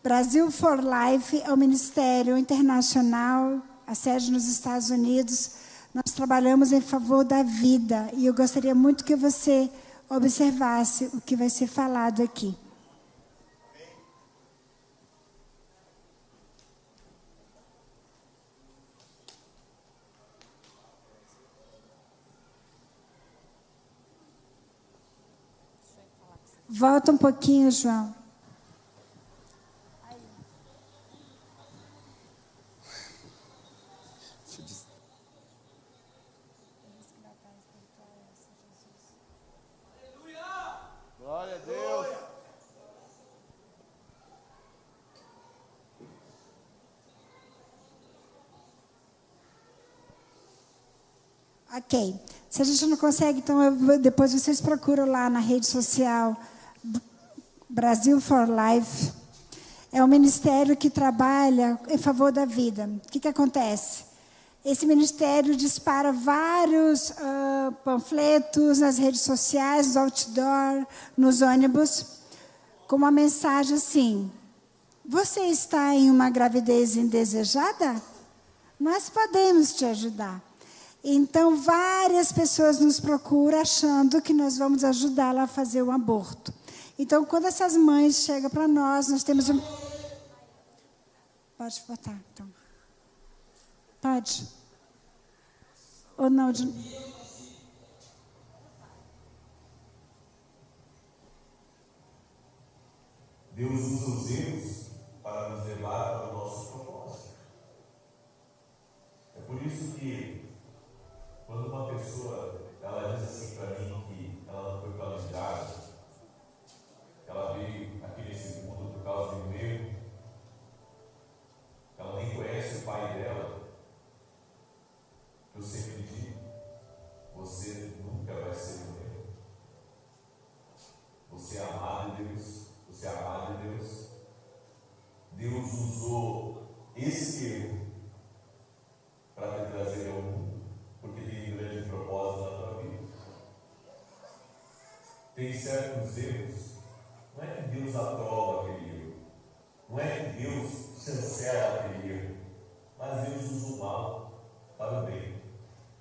Brasil for Life é um ministério internacional, a sede nos Estados Unidos. Nós trabalhamos em favor da vida. E eu gostaria muito que você observasse o que vai ser falado aqui. Volta um pouquinho, João. Glória a Deus. Ok. Se a gente não consegue, então depois vocês procuram lá na rede social Brasil for Life. É um ministério que trabalha em favor da vida. O que acontece? Esse ministério dispara vários panfletos nas redes sociais, nos outdoor, nos ônibus, com uma mensagem assim: você está em uma gravidez indesejada? Nós podemos te ajudar. Então, várias pessoas nos procuram achando que nós vamos ajudá-la a fazer um aborto. Então, quando essas mães chegam para nós, nós temos um... Pode botar, então. Pode? Ou não? Deus usa os erros para nos levar para o nosso propósito. É por isso que, quando uma pessoa ela diz assim para mim que ela não foi planejada, ela veio aqui nesse mundo por causa de um erro, ela nem conhece o pai dela, eu sempre digo: você nunca vai ser um erro. Você é amado de Deus, você é amado de Deus. Deus usou esse erro para te trazer ao mundo, porque tem um grande propósito na tua vida. Tem certos erros, não é que Deus aprova aquele erro, não é que Deus chancela aquele erro, mas Deus usa o mal para o bem.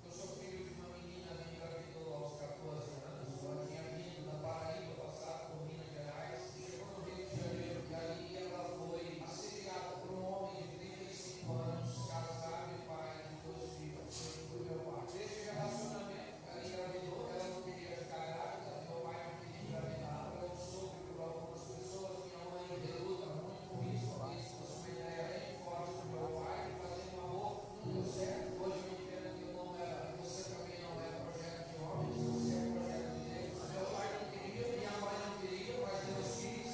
Eu sou filho de uma menina que engravidou aos 14 anos. Ela tinha vindo da Paraíba, passado por Minas Gerais, e chegou no Rio de Janeiro. E aí ela foi assediada por um homem de 35 anos, casado e pai de 2 filhos. Esse foi meu pai. Desse relacionamento, ela engravidou, ela não queria ficar grávida, meu pai não queria engravidar. Eu soube por algumas pessoas, minha mãe reluta muito com isso, mas isso foi uma ideia bem forte do meu pai, fazer um aborto, não deu certo. Hoje eu entendo que o nome era, você também não é projeto de homens, você é projeto de Deus. Meu pai não queria, minha mãe não queria, mas Deus quis.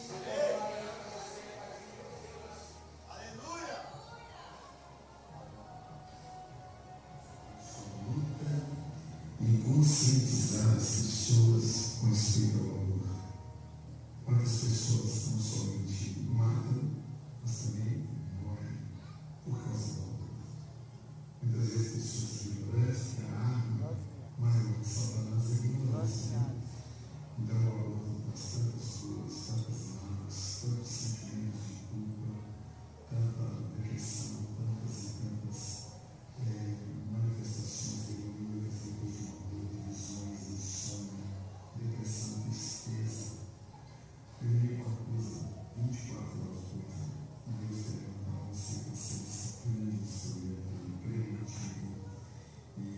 Em conscientizar as pessoas com respeito ao amor. Quantas pessoas não somente matam, mas também morrem por causa do amor. Muitas vezes pessoas têm ignorância, que a arma maior de Satanás é a ignorância. Então, o amor traz tantas coisas, tantas mágoas, tantos sentimentos de culpa, tanta depressão, tantas e tantas manifestações demoníacas depois de uma dor, divisões, insônia, depressão, tristeza. Eu li uma coisa 24 horas por dia, e Deus quer levantar você para ser disciplina do seu livro preventivo e de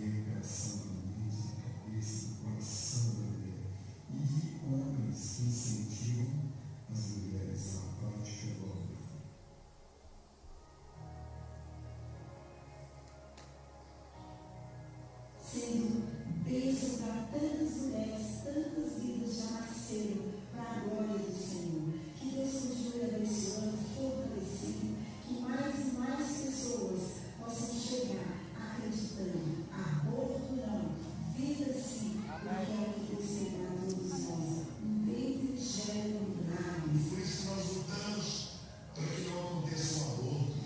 recreação da mente, da cabeça, do coração da mulher. E de homens que incentivam as mulheres à prática do amor. Sendo bênção para tantas mulheres, tantas vidas já nasceram para a glória do Senhor. Que Deus continue abençoando, fortalecendo, que mais e mais pessoas possam chegar acreditando. Aborto não, vida sim, porque é o que Deus tem para todos nós. Um ventre gera milagres. Por isso nós lutamos para que não aconteça um aborto,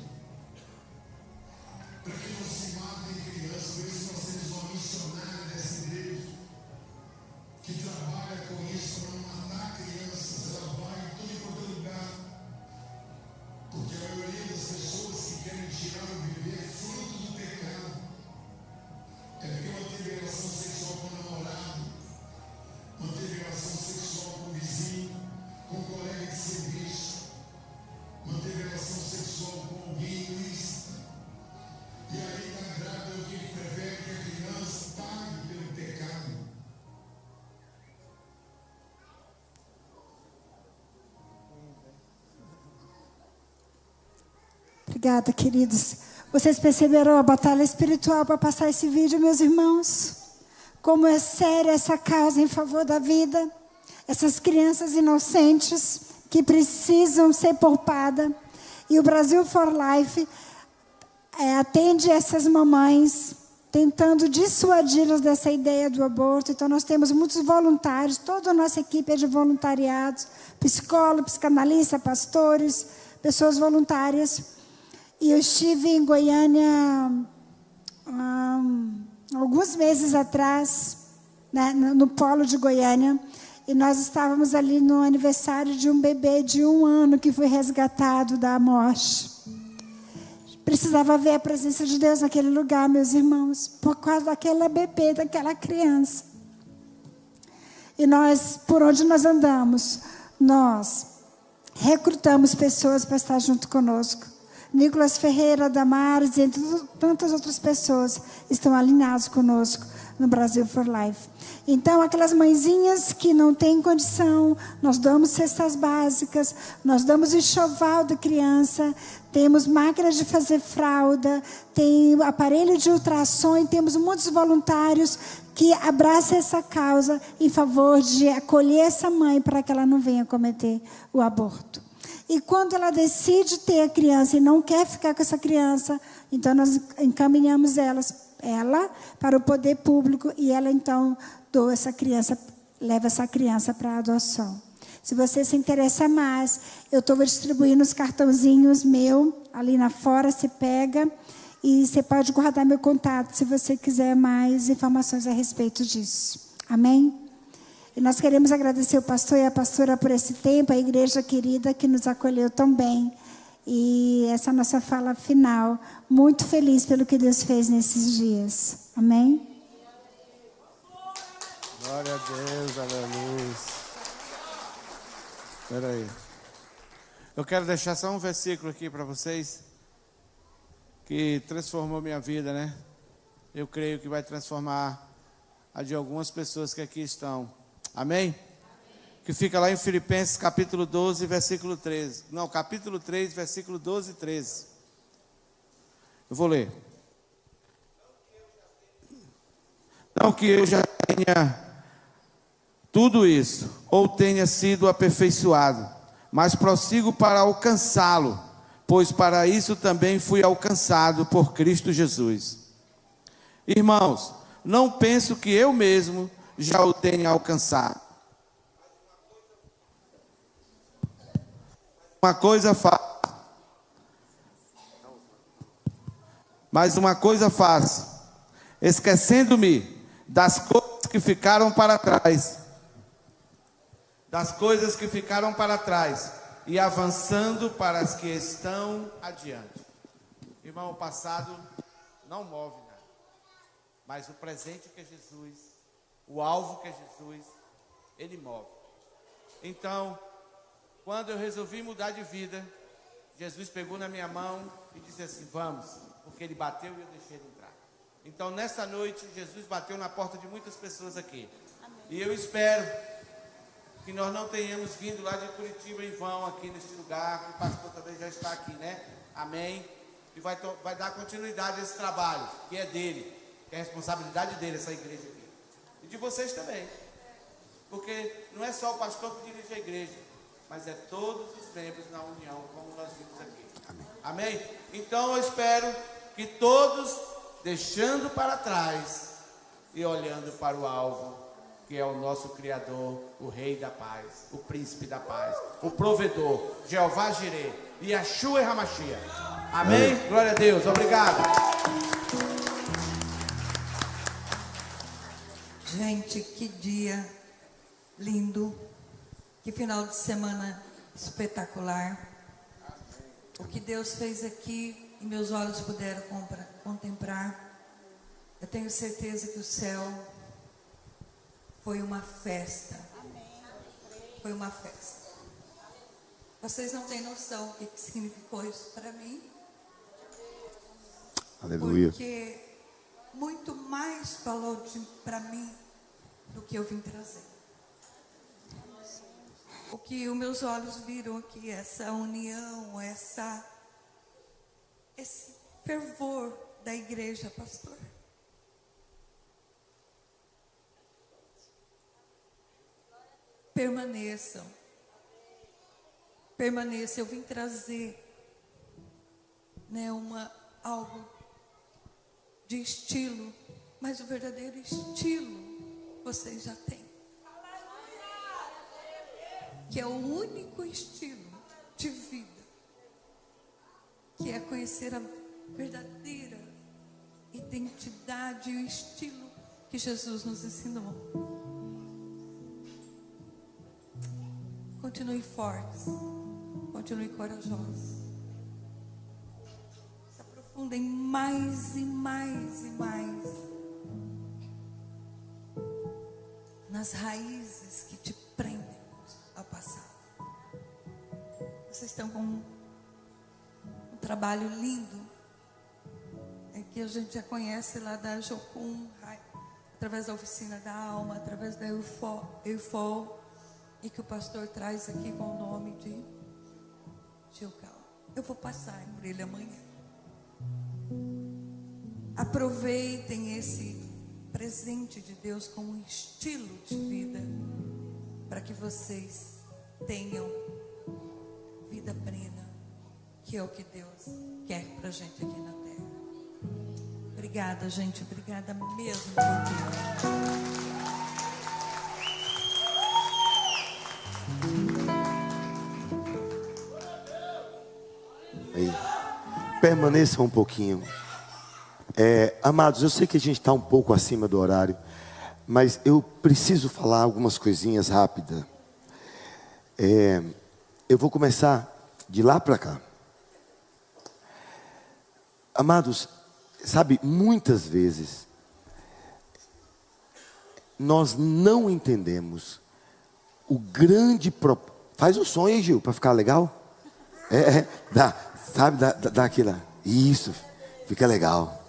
para que não se matem crianças. Por isso nós temos uma missionária dessa igreja que trabalha com isso Obrigada, queridos. Vocês perceberam a batalha espiritual para passar esse vídeo, meus irmãos? Como é séria essa causa em favor da vida. Essas crianças inocentes que precisam ser poupadas. E o Brasil for Life atende essas mamães, tentando dissuadi-las dessa ideia do aborto. Então, nós temos muitos voluntários, toda a nossa equipe é de voluntariados, psicólogos, psicanalistas, pastores, pessoas voluntárias. E eu estive em Goiânia alguns meses atrás, né, no polo de Goiânia, e nós estávamos ali no aniversário de um bebê de 1 ano que foi resgatado da morte. Precisava ver a presença de Deus naquele lugar, meus irmãos, por causa daquela bebê, daquela criança. E nós, por onde nós andamos, nós recrutamos pessoas para estar junto conosco. Nicolas Ferreira, Damares, entre tantas outras pessoas estão alinhados conosco no Brasil for Life. Então, aquelas mãezinhas que não têm condição, nós damos cestas básicas, nós damos enxoval da criança, temos máquinas de fazer fralda, tem aparelho de ultrassom, e temos muitos voluntários que abraçam essa causa em favor de acolher essa mãe para que ela não venha cometer o aborto. E quando ela decide ter a criança e não quer ficar com essa criança, então nós encaminhamos ela para o poder público e ela então doa essa criança, leva essa criança para a adoção. Se você se interessa mais, eu estou distribuindo os cartãozinhos meu ali na fora, você pega e você pode guardar meu contato se você quiser mais informações a respeito disso. Amém? E nós queremos agradecer o pastor e a pastora por esse tempo, a igreja querida que nos acolheu tão bem. E essa é a nossa fala final. Muito feliz pelo que Deus fez nesses dias. Amém? Glória a Deus, aleluia. Espera aí. Eu quero deixar só um versículo aqui para vocês, que transformou minha vida, né? Eu creio que vai transformar a de algumas pessoas que aqui estão. Amém? Que fica lá em Filipenses capítulo 12, versículo 13. Não, capítulo 3, versículo 12 e 13. Eu vou ler. Não que eu já tenha tudo isso, ou tenha sido aperfeiçoado, mas prossigo para alcançá-lo, pois para isso também fui alcançado por Cristo Jesus. Irmãos, não penso que eu mesmo já o tenha alcançado. Uma coisa faço. Mas uma coisa faço, esquecendo-me das coisas que ficaram para trás. Das coisas que ficaram para trás e avançando para as que estão adiante. Irmão, o passado não move nada, mas o presente que é Jesus, o alvo que é Jesus, ele move. Então, quando eu resolvi mudar de vida, Jesus pegou na minha mão e disse assim: vamos, porque ele bateu e eu deixei ele entrar. Então, nessa noite, Jesus bateu na porta de muitas pessoas aqui. Amém. E eu espero que nós não tenhamos vindo lá de Curitiba em vão aqui neste lugar, o pastor também já está aqui, né? Amém? E vai dar continuidade a esse trabalho, que é dele, que é a responsabilidade dele, essa igreja aqui. E de vocês também. Porque não é só o pastor que dirige a igreja, mas é todos os membros na união, como nós vimos aqui. Amém? Amém? Então eu espero que todos, deixando para trás e olhando para o alvo, que é o nosso Criador, o Rei da Paz, o Príncipe da Paz, o Provedor, Jeová Jireh, Yeshua HaMashiach. Amém? Amém? Glória a Deus, obrigado. Gente, que dia lindo, que final de semana espetacular. O que Deus fez aqui e meus olhos puderam contemplar. Eu tenho certeza que o céu foi uma festa. Foi uma festa. Vocês não têm noção o que significou isso para mim. Aleluia. Porque muito mais falou para mim do que eu vim trazer. O que os meus olhos viram aqui, essa união, esse fervor da igreja, pastor. Permaneçam. Permaneçam. Eu vim trazer, né, algo de estilo, mas o verdadeiro estilo vocês já têm. Que é o único estilo de vida, que é conhecer a verdadeira identidade e o estilo que Jesus nos ensinou. Continue fortes, continue corajosos. Se aprofundem mais e mais e mais nas raízes que te prendem ao passado. Vocês estão com um trabalho lindo, que a gente já conhece lá da Jocum, através da Oficina da Alma, através da Eufol, e que o pastor traz aqui com o nome de Gilgal. Eu vou passar por ele amanhã. Aproveitem esse presente de Deus como um estilo de vida, para que vocês tenham vida plena, que é o que Deus quer pra gente aqui na terra. Obrigada, gente. Obrigada mesmo por Deus. Aí. Permaneçam um pouquinho. Amados, eu sei que a gente está um pouco acima do horário, mas eu preciso falar algumas coisinhas rápidas. Eu vou começar de lá para cá. Amados, sabe, muitas vezes nós não entendemos o grande propósito. Faz o som aí, Gil, para ficar legal. Dá aquilo. Isso, fica legal.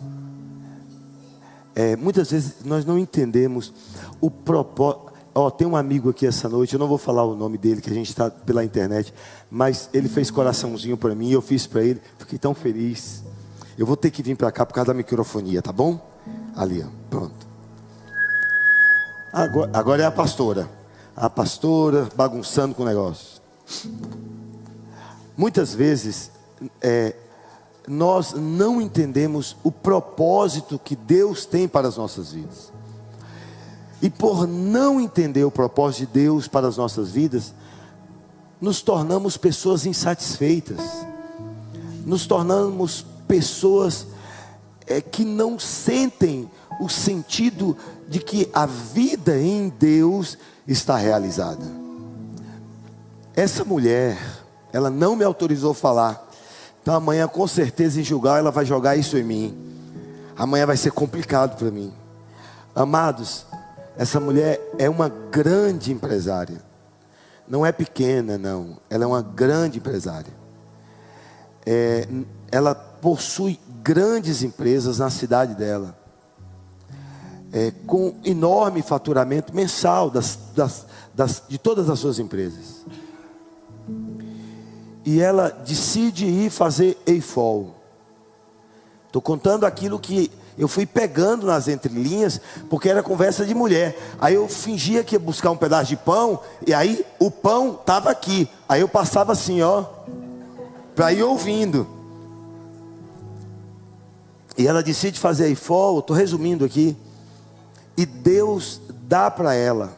Muitas vezes nós não entendemos o propósito. Tem um amigo aqui essa noite, eu não vou falar o nome dele, que a gente está pela internet, mas ele fez coraçãozinho para mim, eu fiz para ele, fiquei tão feliz. Eu vou ter que vir para cá por causa da microfonia, tá bom? Ali, ó, pronto. Agora é a pastora bagunçando com o negócio. Muitas vezes nós não entendemos o propósito que Deus tem para as nossas vidas. E por não entender o propósito de Deus para as nossas vidas, nos tornamos pessoas insatisfeitas. Nos tornamos pessoas que não sentem o sentido de que a vida em Deus está realizada. Essa mulher, ela não me autorizou a falar. Então amanhã com certeza em Gilgal ela vai jogar isso em mim. Amanhã vai ser complicado para mim. Amados, essa mulher é uma grande empresária. Não é pequena, não. Ela é uma grande empresária. Ela possui grandes empresas na cidade dela. Com enorme faturamento mensal de todas as suas empresas. E ela decide ir fazer Eifol. Estou contando aquilo que eu fui pegando nas entrelinhas, porque era conversa de mulher. Aí eu fingia que ia buscar um pedaço de pão, e aí o pão estava aqui. Aí eu passava assim, ó, para ir ouvindo. E ela decide fazer Eifol, estou resumindo aqui. E Deus dá para ela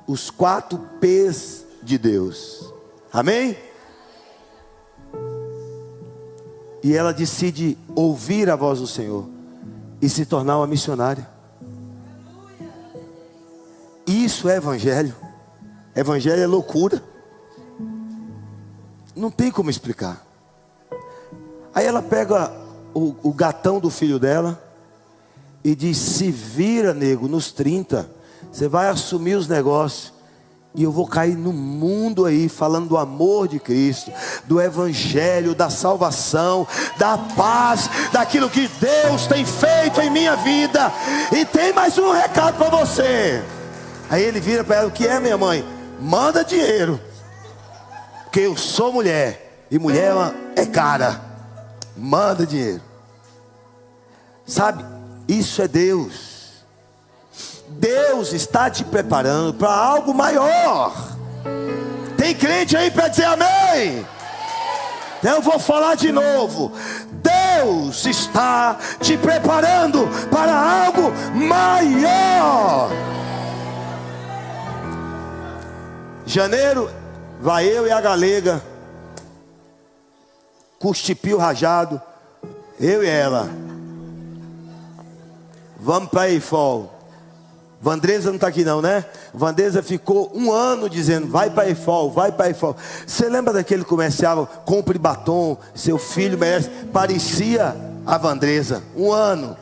os 4 P's de Deus. Amém? E ela decide ouvir a voz do Senhor e se tornar uma missionária. Isso é evangelho. Evangelho é loucura. Não tem como explicar. Aí ela pega o gatão do filho dela e diz: se vira, nego, nos 30, você vai assumir os negócios. E eu vou cair no mundo aí, falando do amor de Cristo, do evangelho, da salvação, da paz, daquilo que Deus tem feito em minha vida. E tem mais um recado para você. Aí ele vira para ela: o que é, minha mãe? Manda dinheiro, porque eu sou mulher, e mulher é cara. manda dinheiro. Sabe, isso é Deus. Deus está te preparando para algo maior. Tem crente aí para dizer amém? Eu vou falar de novo. Deus está te preparando para algo maior. Janeiro, vai eu e a galega, com os tipio rajado, eu e ela. Vamos para Eifol. Vandresa não está aqui não, né? Vandresa ficou 1 ano dizendo, vai para Eifol, vai para Eifol. Você lembra daquele comercial, compre batom, seu filho merece? Parecia a Vandresa, 1 ano,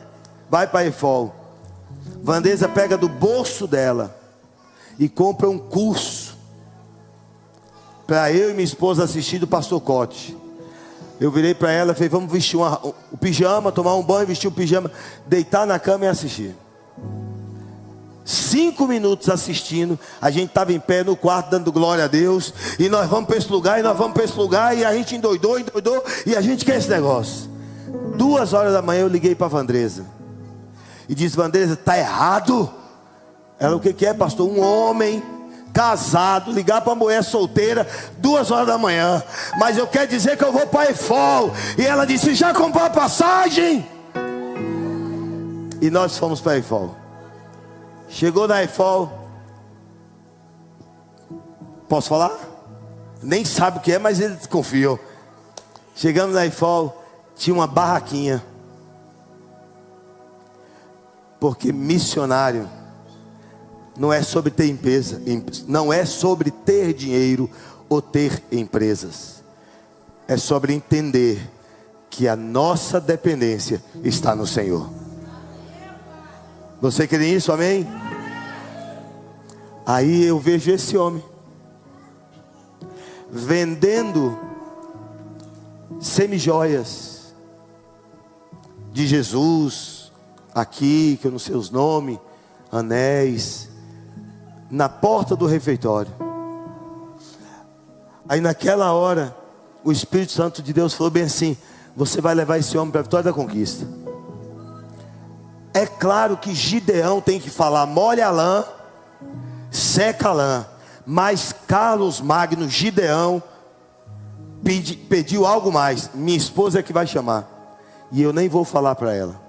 vai para Eifol. Vandresa pega do bolso dela e compra um curso para eu e minha esposa assistir do pastor Cote. Eu virei para ela e falei, vamos vestir o pijama, tomar um banho, vestir o pijama, deitar na cama e assistir. 5 minutos assistindo, a gente estava em pé no quarto dando glória a Deus, e nós vamos para esse lugar, e nós vamos para esse lugar, e a gente endoidou, e a gente quer esse negócio. 2 horas da manhã eu liguei para a Vandresa, e disse, Vandresa, está errado. Ela, o que é, pastor? Um homem casado, ligar para a mulher solteira, 2 horas da manhã, mas eu quero dizer que eu vou para Eifol. E ela disse, já comprou a passagem? E nós fomos para Eifol. Chegou na Eifol. Posso falar? Nem sabe o que é, mas ele desconfiou. Chegamos na Eifol, tinha uma barraquinha. Porque missionário não é sobre ter empresa, não é sobre ter dinheiro ou ter empresas. É sobre entender que a nossa dependência está no Senhor. Você crê nisso, amém? Aí eu vejo esse homem vendendo semijoias de Jesus, aqui, que eu não sei os nomes, anéis, na porta do refeitório. Aí naquela hora, o Espírito Santo de Deus falou bem assim, você vai levar esse homem para a vitória da conquista. É claro que Gideão tem que falar, molha a lã, seca a lã. Mas Carlos Magno, Gideão, pediu algo mais. Minha esposa é que vai chamar. E eu nem vou falar para ela.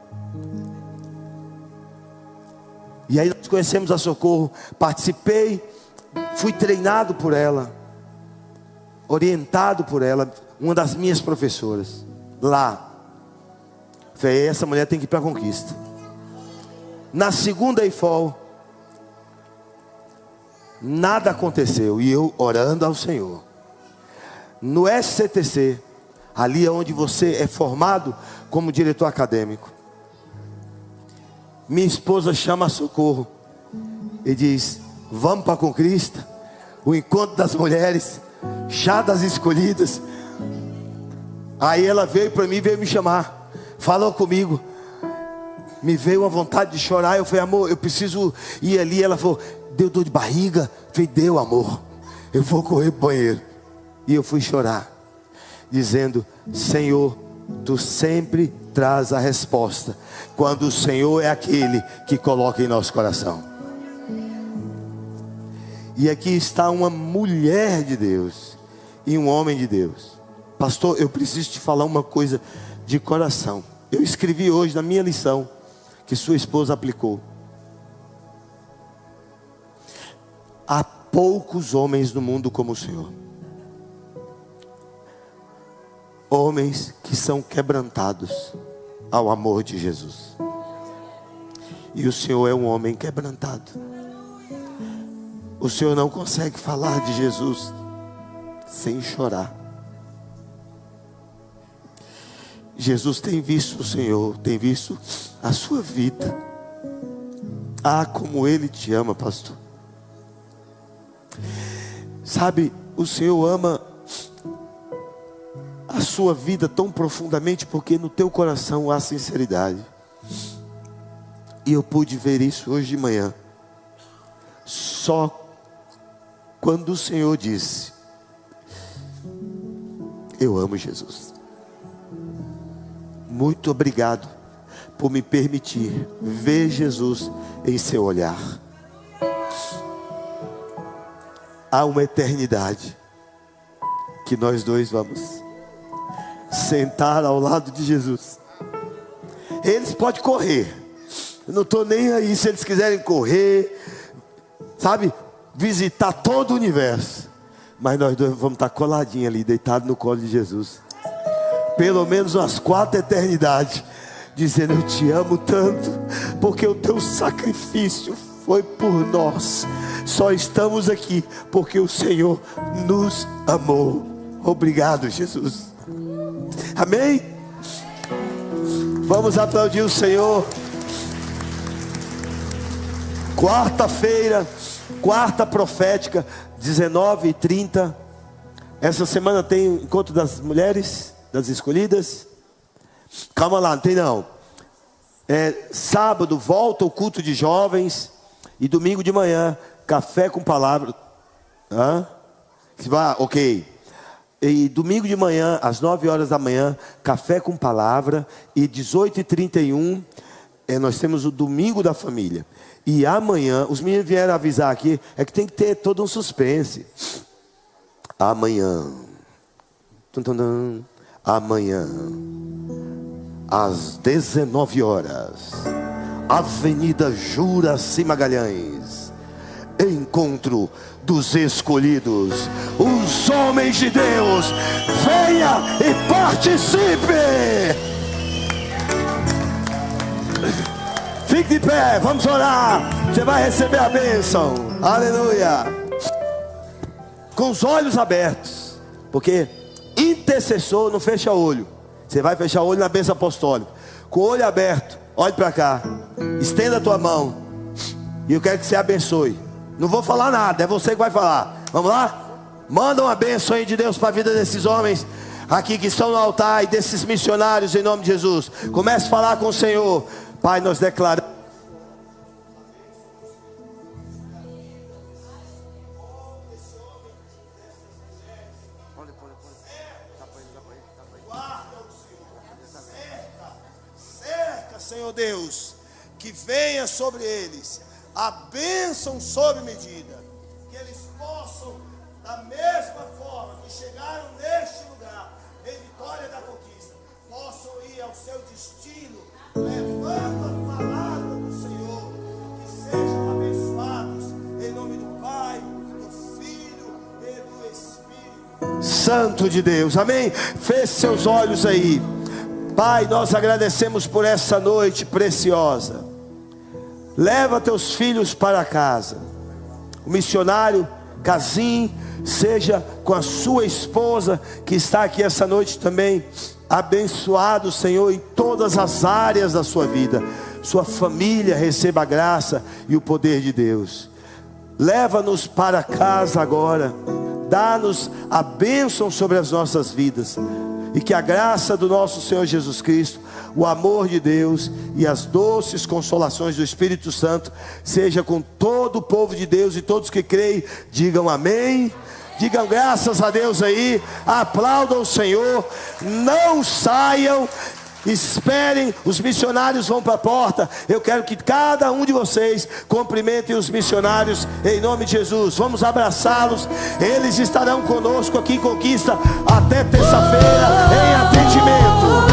E aí nós conhecemos a Socorro. Participei, fui treinado por ela, orientado por ela, uma das minhas professoras. Lá. Falei, essa mulher tem que ir para a conquista. Na segunda Eifol, nada aconteceu, e eu orando ao Senhor. No SCTC, ali é onde você é formado como diretor acadêmico, minha esposa chama a Socorro e diz, vamos para a conquista, o encontro das mulheres, chá das escolhidas. Aí ela veio para mim, veio me chamar, falou comigo. Me veio uma vontade de chorar. Eu falei, amor, eu preciso ir ali. Ela falou, deu dor de barriga? Eu falei, deu, amor, eu vou correr para o banheiro. E eu fui chorar, dizendo, Senhor, Tu sempre traz a resposta, quando o Senhor é aquele que coloca em nosso coração. E aqui está uma mulher de Deus e um homem de Deus. Pastor, eu preciso te falar uma coisa de coração. Eu escrevi hoje na minha lição, que sua esposa aplicou. Há poucos homens no mundo como o Senhor. Homens que são quebrantados ao amor de Jesus. E o Senhor é um homem quebrantado. O Senhor não consegue falar de Jesus sem chorar. Jesus tem visto o Senhor, tem visto a sua vida. Ah, como Ele te ama, pastor. Sabe, o Senhor ama a sua vida tão profundamente, porque no teu coração há sinceridade. E eu pude ver isso hoje de manhã. Só quando o Senhor disse, eu amo Jesus. muito obrigado por me permitir ver Jesus em seu olhar. Há uma eternidade que nós dois vamos sentar ao lado de Jesus. Eles podem correr, eu não estou nem aí se eles quiserem correr, sabe, visitar todo o universo, mas nós dois vamos estar coladinhos ali, deitados no colo de Jesus, pelo menos umas 4 eternidades, dizendo: eu te amo tanto, porque o teu sacrifício foi por nós. Só estamos aqui porque o Senhor nos amou. Obrigado, Jesus. Amém? Vamos aplaudir o Senhor. Quarta-feira, quarta profética, 19h30. Essa semana tem encontro das mulheres, das escolhidas. Calma lá, não tem não. Sábado volta o culto de jovens. E domingo de manhã, café com palavra. Ok. E domingo de manhã, às 9 horas da manhã, café com palavra. E 18h31, nós temos o domingo da família. E amanhã, os meninos vieram avisar aqui, é que tem que ter todo um suspense. Amanhã, às 19 horas, Avenida Juraci Magalhães, encontro dos escolhidos, os homens de Deus. Venha e participe. Fique de pé, vamos orar. Você vai receber a bênção. Aleluia. Com os olhos abertos, porque intercessor não fecha olho. Você vai fechar o olho na bênção apostólica. Com o olho aberto, olhe para cá, estenda a tua mão, e eu quero que você abençoe. Não vou falar nada, é você que vai falar. Vamos lá? Manda uma bênção aí de Deus para a vida desses homens aqui que estão no altar, e desses missionários, em nome de Jesus. Comece a falar com o Senhor. Pai, nós declaramos Senhor Deus, que venha sobre eles a bênção sob medida, que eles possam, da mesma forma que chegaram neste lugar, em vitória da conquista, possam ir ao seu destino, levando a palavra do Senhor, que sejam abençoados, em nome do Pai, do Filho e do Espírito Santo de Deus. Amém? Feche seus olhos aí. Pai, nós agradecemos por essa noite preciosa. Leva teus filhos para casa. O missionário Casim, seja com a sua esposa, que está aqui essa noite também, abençoado, Senhor, em todas as áreas da sua vida. Sua família receba a graça e o poder de Deus. Leva-nos para casa agora. Dá-nos a bênção sobre as nossas vidas. E que a graça do nosso Senhor Jesus Cristo, o amor de Deus e as doces consolações do Espírito Santo seja com todo o povo de Deus, e todos que creem digam amém. Digam graças a Deus aí. Aplaudam o Senhor. Não saiam. Esperem, os missionários vão para a porta. Eu quero que cada um de vocês cumprimentem os missionários em nome de Jesus. Vamos abraçá-los. Eles estarão conosco aqui em Conquista até terça-feira em atendimento.